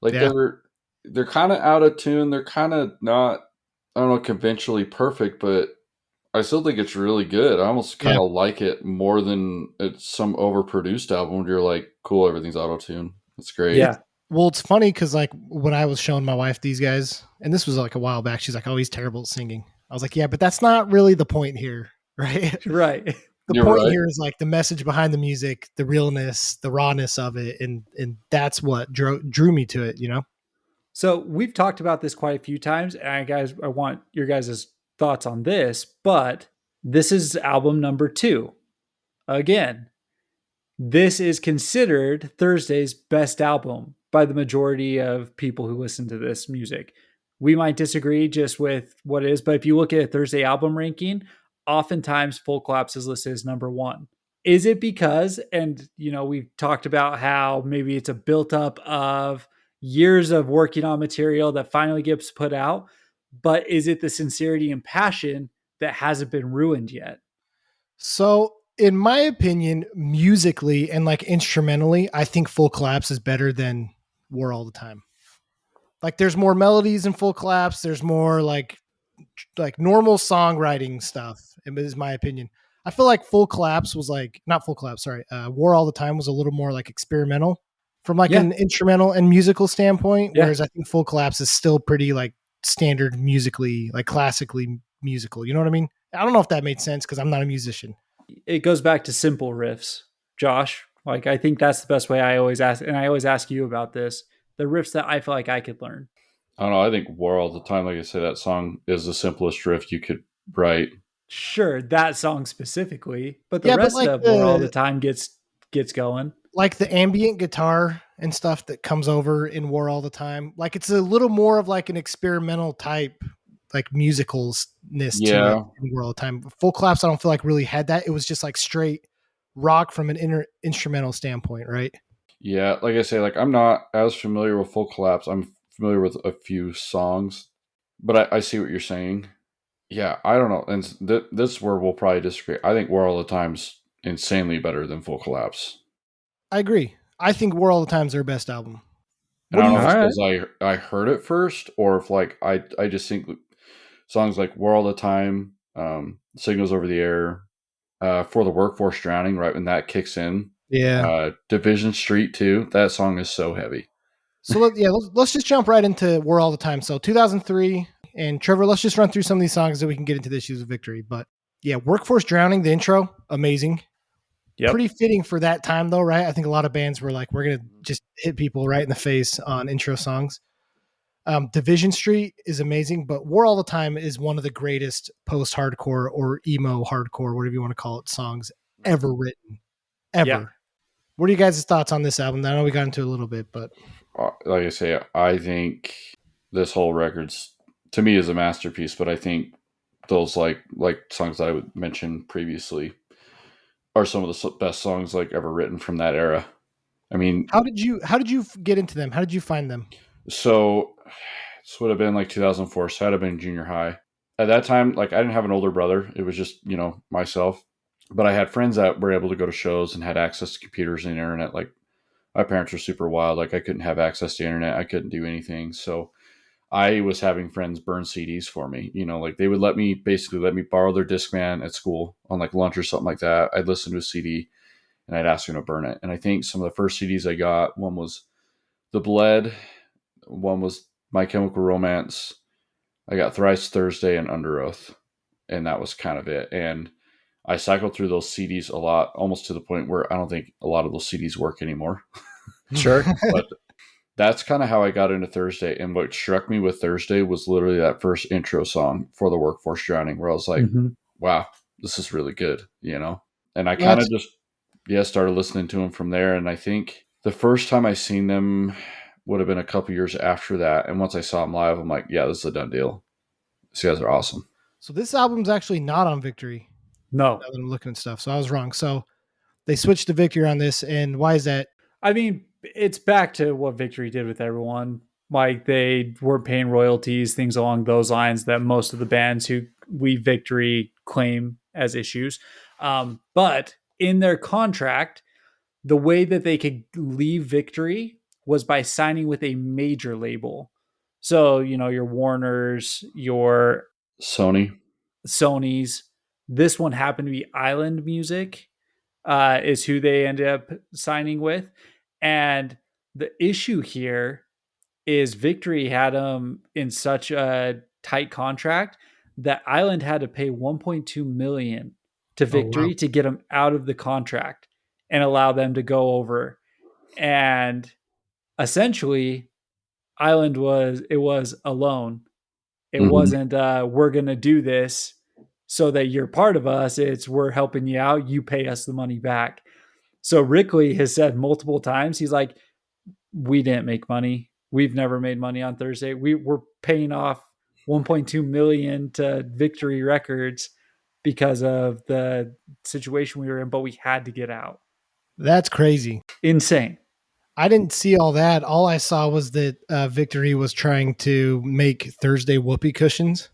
like they're kind of out of tune. They're kind of not, I don't know, conventionally perfect, but I still think it's really good. I almost kind of like it more than some overproduced album where you're like, cool, everything's auto tune. It's great. Yeah. Well, it's funny because like when I was showing my wife these guys, and this was like a while back, she's like, "Oh, he's terrible at singing." I was like, "Yeah, but that's not really the point here, right?" Right. The point here is like the message behind the music, the realness, the rawness of it, and that's what drew me to it, So we've talked about this quite a few times, and I want your guys' thoughts on this, but this is album number 2. Again, this is considered Thursday's best album by the majority of people who listen to this music. We might disagree just with what it is, but if you look at a Thursday album ranking, oftentimes Full Collapse is listed as number 1. Is it because, and we've talked about how maybe it's a built up of years of working on material that finally gets put out, but is it the sincerity and passion that hasn't been ruined yet? So in my opinion, musically and like instrumentally, I think Full Collapse is better than War All the Time. Like there's more melodies in Full Collapse. There's more like normal songwriting stuff, is my opinion. I feel like Full Collapse was like not Full Collapse, sorry. War All the Time was a little more like experimental from like an instrumental and musical standpoint, whereas I think Full Collapse is still pretty like standard musically, like classically musical. You know what I mean? I don't know if that made sense because I'm not a musician. It goes back to simple riffs, Josh. Like I think that's the best way. I always ask, and I always ask you about this. The riffs that I feel like I could learn. I don't know. I think War All the Time, like I said, that song is the simplest riff you could write. Sure, that song specifically, but the rest of War All the Time gets going. Like the ambient guitar and stuff that comes over in War All the Time. Like it's a little more of like an experimental type, like musicalness to it in War All the Time. Full Collapse, I don't feel like really had that. It was just like straight rock from an instrumental standpoint, right? Yeah, like I say, like I'm not as familiar with Full Collapse. I'm familiar with a few songs, but I see what you're saying. Yeah, I don't know. And this is where we'll probably disagree. I think War All the Time's insanely better than Full Collapse. I agree. I think War All the Time's their best album. And I don't know if it's because I heard it first, or if like I just think songs like War All the Time, Signals Over the Air, For the Workforce Drowning, right when that kicks in. Yeah. Division Street too. That song is so heavy. So let's just jump right into War All the Time. So 2003, and Trevor, let's just run through some of these songs that we can get into the issues of victory. But yeah, Workforce Drowning, the intro, amazing. Yep. Pretty fitting for that time though, right? I think a lot of bands were like, we're going to just hit people right in the face on intro songs. Division Street is amazing, but War All the Time is one of the greatest post-hardcore or emo hardcore, whatever you want to call it, songs ever written. Ever. Yeah. What are you guys' thoughts on this album? I know we got into it a little bit, but like I say, I think this whole record's to me is a masterpiece, but I think those like songs that I would mention previously are some of the best songs like ever written from that era. I mean, how did you get into them? How did you find them? So this would have been like 2004. So I'd have been junior high at that time. Like I didn't have an older brother. It was just, myself, but I had friends that were able to go to shows and had access to computers and internet. Like my parents were super wild. Like I couldn't have access to internet. I couldn't do anything. So I was having friends burn CDs for me, like they would let me borrow their Discman at school on like lunch or something like that. I'd listen to a CD and I'd ask them to burn it. And I think some of the first CDs I got, one was The Bled, one was My Chemical Romance. I got Thrice Thursday and Under Oath. And that was kind of it. And I cycled through those CDs a lot, almost to the point where I don't think a lot of those CDs work anymore. Sure. But that's kind of how I got into Thursday. And what struck me with Thursday was literally that first intro song, For the Workforce Drowning, where I was like, wow, this is really good, And I kind of just, started listening to them from there. And I think the first time I seen them would have been a couple years after that. And once I saw them live, I'm like, yeah, this is a done deal. These guys are awesome. So this album's actually not on Victory. No. Now that I'm looking at stuff. So I was wrong. So they switched to Victory on this. And why is that? I mean, it's back to what Victory did with everyone. Like they weren't paying royalties, things along those lines that most of the bands who we Victory claim as issues. But in their contract, the way that they could leave Victory was by signing with a major label. So, your Warners, your Sony's. This one happened to be Island Music, is who they ended up signing with. And the issue here is Victory had them in such a tight contract that Island had to pay $1.2 million to Victory to get them out of the contract and allow them to go over. And essentially, Island was a loan. It wasn't we're gonna do this so that you're part of us. It's we're helping you out. You pay us the money back. So Rickley has said multiple times, he's like, we didn't make money. We've never made money on Thursday. We're paying off $1.2 million to Victory Records because of the situation we were in, but we had to get out. That's crazy. Insane. I didn't see all that. All I saw was that Victory was trying to make Thursday whoopee cushions.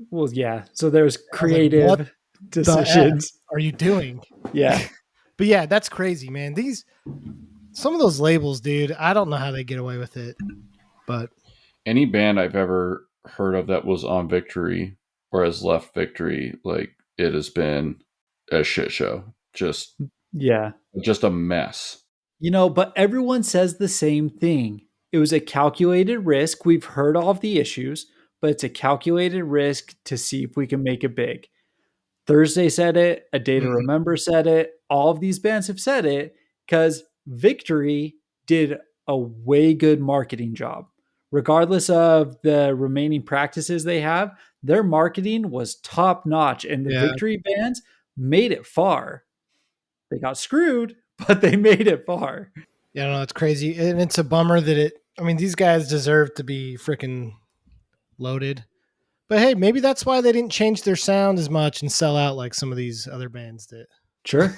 Well, yeah. So there's creative. Like, decisions. Are you doing? Yeah. But yeah, that's crazy, man. Some of those labels, dude, I don't know how they get away with it. But Any band I've ever heard of that was on Victory or has left Victory, like it has been a shit show. Just Yeah. a mess. But everyone says the same thing. It was a calculated risk. We've heard all of the issues, but it's a calculated risk to see if we can make it big. Thursday said it. A Day to Remember said it. All of these bands have said it because Victory did a way good marketing job. Regardless of the remaining practices they have, their marketing was top notch, and the yeah, Victory bands made it far. They got screwed, but they made it far. yeah, I don't know, it's crazy. And it's a bummer that these guys deserve to be freaking loaded. But hey, maybe that's why they didn't change their sound as much and sell out like some of these other bands did. Sure.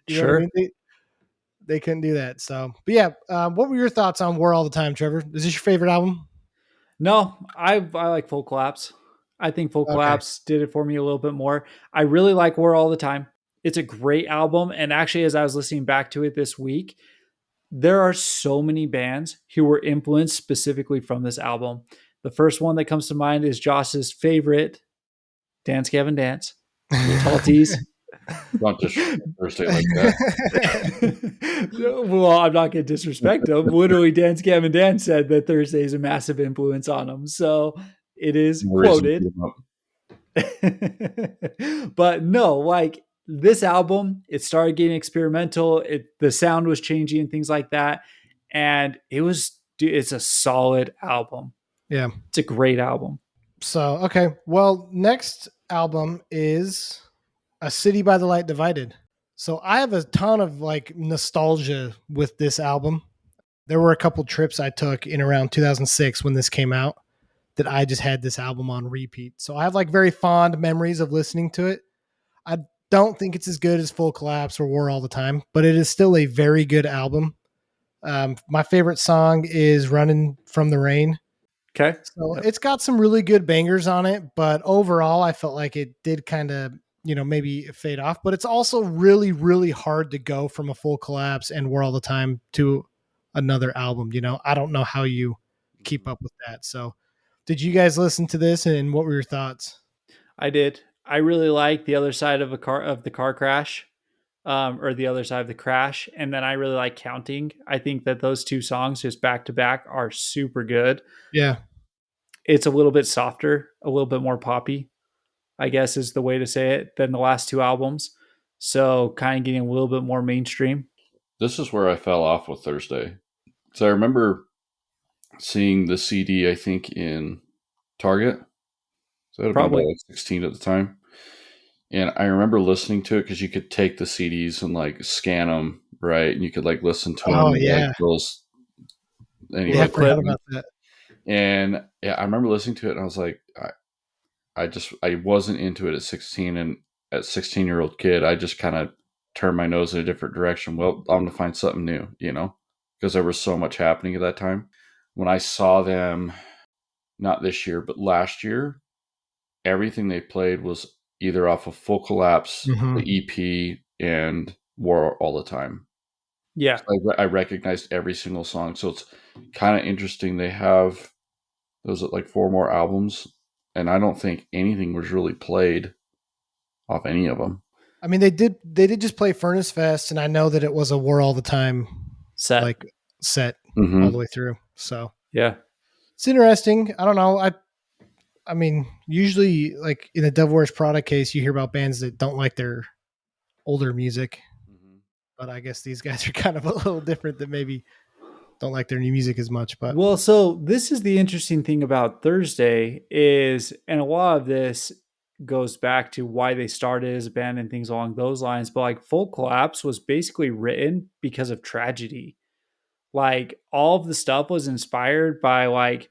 You know what I mean? They couldn't do that. So, but yeah, what were your thoughts on War All the Time, Trevor? Is this your favorite album? No, I like Full Collapse. I think Full Okay. Collapse did it for me a little bit more. I really like War All the Time. It's a great album. And actually, as I was listening back to it this week, there are so many bands who were influenced specifically from this album. The first one that comes to mind is Josh's favorite, Dance Gavin Dance. Tall Tees. Not just Thursday like that. Well, I'm not going to disrespect him. Literally, Dance Gavin Dance said that Thursday is a massive influence on him. So it is quoted. But no, like this album, it started getting experimental. The sound was changing and things like that. And it's a solid album. Yeah. It's a great album. So, okay. Well, next album is A City by the Light Divided. So I have a ton of like nostalgia with this album. There were a couple trips I took in around 2006 when this came out that I just had this album on repeat. So I have like very fond memories of listening to it. I don't think it's as good as Full Collapse or War All the Time, but it is still a very good album. My favorite song is Running from the Rain. Okay. So It's got some really good bangers on it, but overall I felt like it did kind of, maybe fade off, but it's also really, really hard to go from a Full Collapse and War All the Time to another album. I don't know how you keep up with that. So did you guys listen to this and what were your thoughts? I did. I really like The Other Side of the car crash, or The Other Side of the Crash. And then I really like Counting. I think that those two songs just back to back are super good. Yeah. It's a little bit softer, a little bit more poppy, I guess is the way to say it, than the last two albums. So kind of getting a little bit more mainstream. This is where I fell off with Thursday. So I remember seeing the CD, I think, in Target. So that would have been about 16 at the time. And I remember listening to it because you could take the CDs and like scan them, right? And you could like listen to them. Oh, yeah. Like those, anyway, Yeah, I forgot about that. And yeah, I remember listening to it and I was like, I wasn't into it at 16. And as 16-year-old kid, I just kind of turned my nose in a different direction. Well, I'm going to find something new, because there was so much happening at that time. When I saw them, not this year, but last year, everything they played was either off of Full Collapse, the EP, and War All the Time. Yeah. So I recognized every single song. So it's kind of interesting. They have those like 4 more albums, and I don't think anything was really played off any of them. I mean, they did just play Furnace Fest, and I know that it was a War All the Time set all the way through. So yeah, it's interesting. I don't know. I mean, usually like in the Devil Wears Prada case, you hear about bands that don't like their older music, but I guess these guys are kind of a little different that maybe don't like their new music as much. But well, so this is the interesting thing about Thursday is, and a lot of this goes back to why they started as a band and things along those lines. But like Full Collapse was basically written because of tragedy. Like all of the stuff was inspired by like,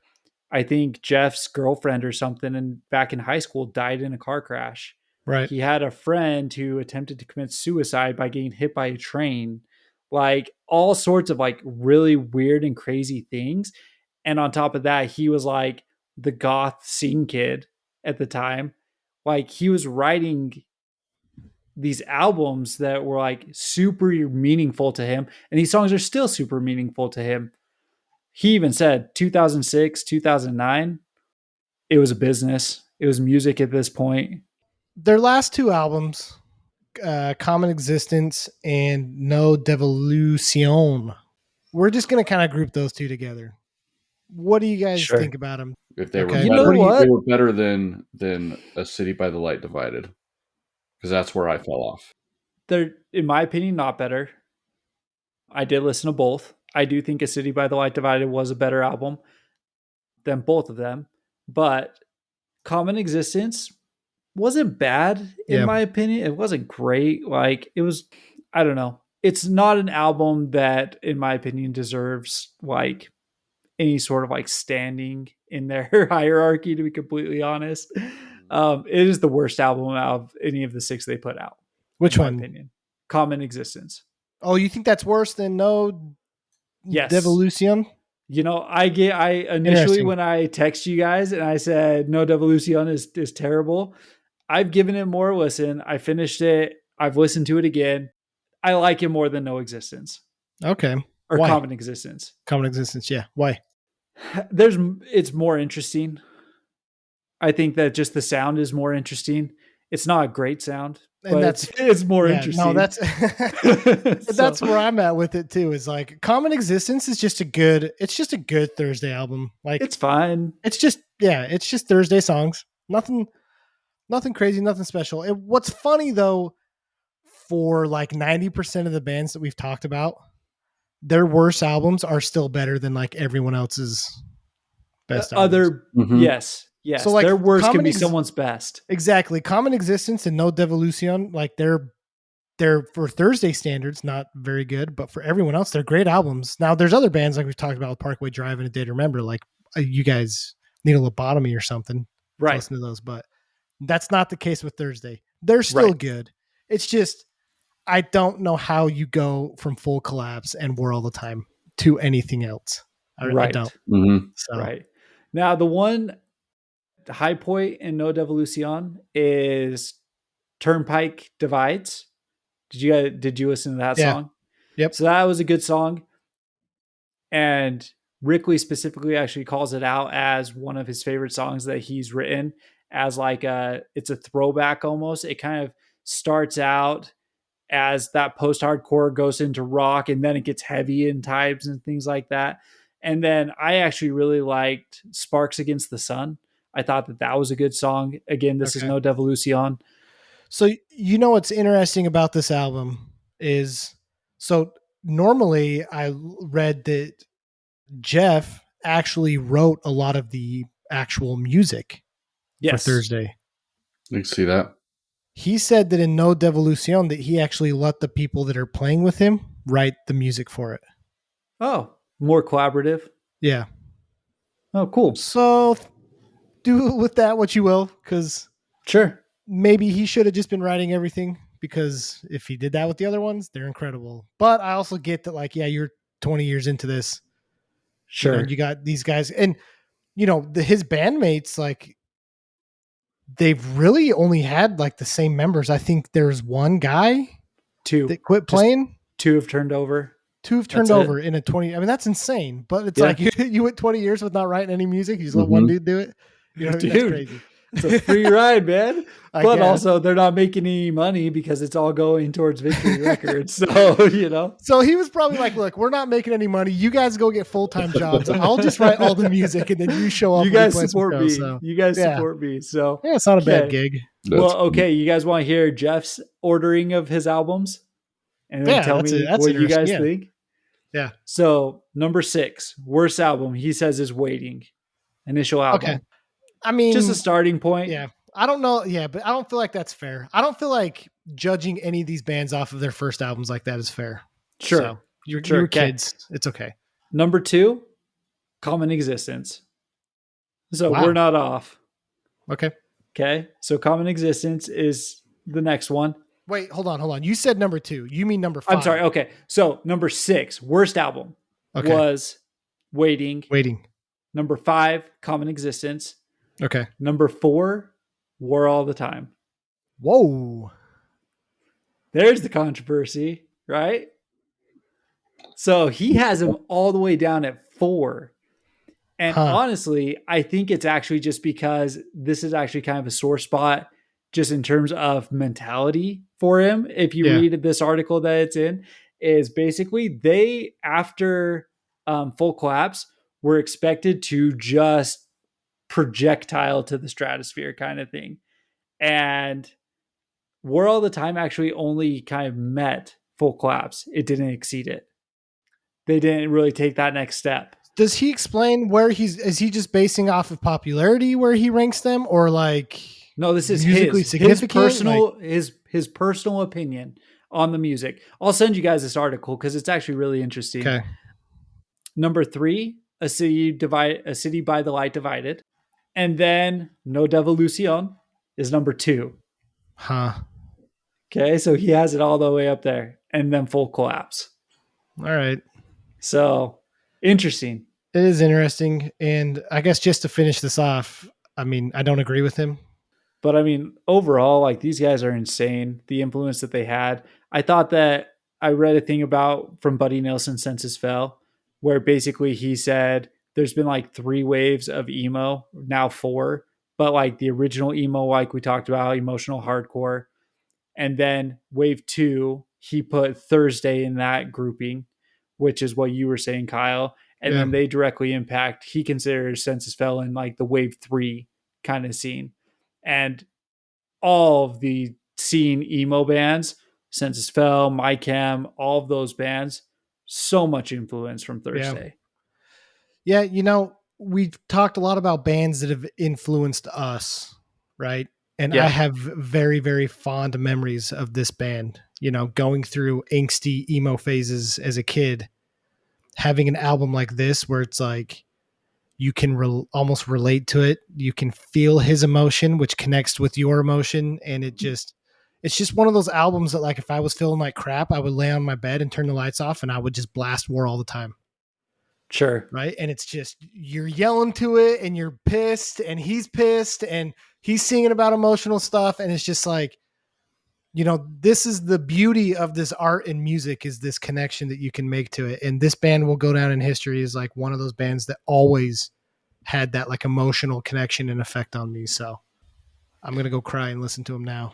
I think Jeff's girlfriend or something, and back in high school died in a car crash. Right. He had a friend who attempted to commit suicide by getting hit by a train. Like all sorts of like really weird and crazy things. And on top of that, he was like the goth scene kid at the time. Like he was writing these albums that were like super meaningful to him, and these songs are still super meaningful to him. He even said 2006, 2009, it was a business. It was music at this point. Their last two albums, Common Existence and No Devolution, we're just going to kind of group those two together. What do you guys Sure. think about them? If they were Okay. You better, know what? they were better than A City by the Light Divided, because that's where I fell off. They're, in my opinion, not better. I did listen to both. I do think A City by the Light Divided was a better album than both of them, but Common Existence wasn't bad in my opinion. It wasn't great. Like it was, I don't know. It's not an album that, in my opinion, deserves like any sort of like standing in their hierarchy, to be completely honest. It is the worst album out of any of the 6 they put out. Which in my one? opinion. Common Existence. Oh, you think that's worse than No Yes. Devolution? You know, I initially, Interesting. when I text you guys and I said No Devolution is terrible, I've given it more listen. I finished it. I've listened to it again. I like it more than No Existence Okay. or Why? Common Existence. Common Existence. Yeah. Why? It's more interesting. I think that just the sound is more interesting. It's not a great sound, And but that's it's more yeah, interesting. no, that's that's So- where I'm at with it too. Is like Common Existence is just a good. It's just a good Thursday album. Like it's fine. it's just Thursday songs. Nothing crazy, nothing special. What's funny though, for like 90% of the bands that we've talked about, their worst albums are still better than like everyone else's best albums. Other Mhm. yes. So, like, their worst can Common be Ex- someone's best. Exactly. Common Existence and No Devolution, like they're for Thursday standards not very good, but for everyone else, they're great albums. Now there's other bands like we've talked about with Parkway Drive and A Day to Remember, like you guys need a lobotomy or something to Right. listen to those, but that's not the case with Thursday. They're still Right. good. It's just I don't know how you go from Full Collapse and War All the Time to anything else. I Right. don't. Mhm. So Right. Now the one high point in No Devolution is Turnpike Divides. Did you listen to that Yeah. song? Yep. So that was a good song. And Rickley specifically actually calls it out as one of his favorite songs that he's written, as like it's a throwback almost. It kind of starts out as that post-hardcore goes into rock, and then it gets heavy in types and things like that. And then I actually really liked Sparks Against the Sun. I thought that was a good song. Again, this is Okay. No Devolution. So you know what's interesting about this album is, so normally I read that Jeff actually wrote a lot of the actual music for Yes. Thursday. You can see that. He said that in No Devolution that he actually let the people that are playing with him write the music for it. Oh, more collaborative. Yeah. Oh, cool. So do with that what you will, because Sure. maybe he should have just been writing everything, because if he did that with the other ones, they're incredible. But I also get that, like, yeah, you're 20 years into this. Sure. You got these guys, and his bandmates, like, they've really only had like the same members. I think there's one guy Two. that quit playing. Two have turned over. Two have turned That's it. over in a 20. I mean, that's insane. But it's Yeah. like you went 20 years with not writing any music. You just let one Mhm. dude do it. That's Dude. crazy. It's a free ride, man. I But guess. also, they're not making any money because it's all going towards Victory Records. So, So he was probably like, "Look, we're not making any money. You guys go get full-time jobs. I'll just write all the music, and then you show up. you and we guys play some support me. shows." So, You guys yeah. support me. So, yeah, it's not a bad Okay. gig. well, okay. You guys want to hear Jeff's ordering of his albums? And then Yeah, tell that's me that's what you guys interesting, think? Yeah. So, number 6, worst album, he says, is Waiting. Initial album. Okay. I mean, Just a starting point. yeah. I don't know. Yeah, but I don't feel like that's fair. I don't feel like judging any of these bands off of their first albums like that is fair. Sure. So, you're Sure, okay. kids. It's okay. Number 2, Common Existence. So Wow. we're not off. Okay. Okay. So Common Existence is the next one. Wait, hold on. You said number 2. You mean number 5? I'm sorry. Okay. So number 6, worst album Okay. was Waiting. Waiting. Number 5, Common Existence. Okay. Number 4, War All the Time. Whoa. There's the controversy, right? So he has him all the way down at 4. And honestly, I think it's actually just because this is actually kind of a sore spot just in terms of mentality for him. If you read this article that it's in, is basically they, after Full Collapse, were expected to just projectile to the stratosphere kind of thing. And War All the Time actually only kind of met Full Collapse. It didn't exceed it. They didn't really take that next step. Does he explain where is he just basing off of popularity where he ranks them, or like no, this is musically his personal his personal opinion on the music. I'll send you guys this article because it's actually really interesting. Okay. Number 3, a city by the light divided, and then No Devolution is number 2. Huh. Okay, so he has it all the way up there, and then Full Collapse. All right. So interesting. It is interesting. And I guess just to finish this off, I mean, I don't agree with him. But I mean, overall, like these guys are insane. The influence that they had. I thought that I read a thing about from Buddy Nielsen, Senses Fell, where basically he said there's been like 3 waves of emo, now 4. But like the original emo, like we talked about, emotional hardcore. And then wave 2, he put Thursday in that grouping, which is what you were saying, Kyle. And then they directly impact, he considers Senses Fell in like the wave 3 kind of scene. And all of the scene emo bands, Senses Fell, MyChem, all of those bands, so much influence from Thursday. Yeah, you know, we've talked a lot about bands that have influenced us, right? And I have very, very fond memories of this band, you know, going through angsty emo phases as a kid, having an album like this where it's like you can almost relate to it. You can feel his emotion, which connects with your emotion. And it's just one of those albums that, like, if I was feeling like crap, I would lay on my bed and turn the lights off and I would just blast War All the Time. Sure. Right. And it's just, you're yelling to it and you're pissed and he's pissed and he's singing about emotional stuff. And it's just like, you know, this is the beauty of this art and music, is this connection that you can make to it. And this band will go down in history as like one of those bands that always had that like emotional connection and effect on me. So I'm going to go cry and listen to them now.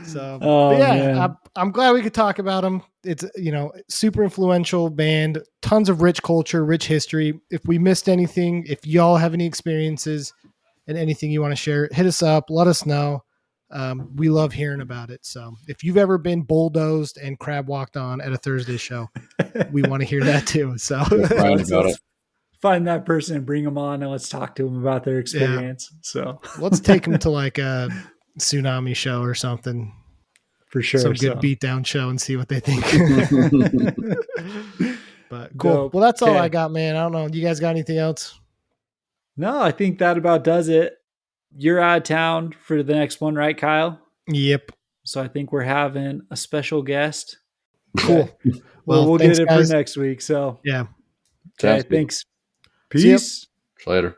So I'm glad we could talk about them. It's, you know, super influential band, tons of rich culture, rich history. If we missed anything, if y'all have any experiences and anything you want to share, hit us up, let us know. We love hearing about it. So if you've ever been bulldozed and crab walked on at a Thursday show, we want to hear that too. So find that person and bring them on and let's talk to them about their experience. So let's take them to like a Tsunami show or something. For sure. Some good beatdown show and see what they think. But cool. Dope. Well, that's all I got, man. I don't know. You guys got anything else? No, I think that about does it. You're out of town for the next one, right, Kyle? Yep. So I think we're having a special guest. Cool. Well, we'll get it for next week. So yeah. Okay, thanks. Peace. Later.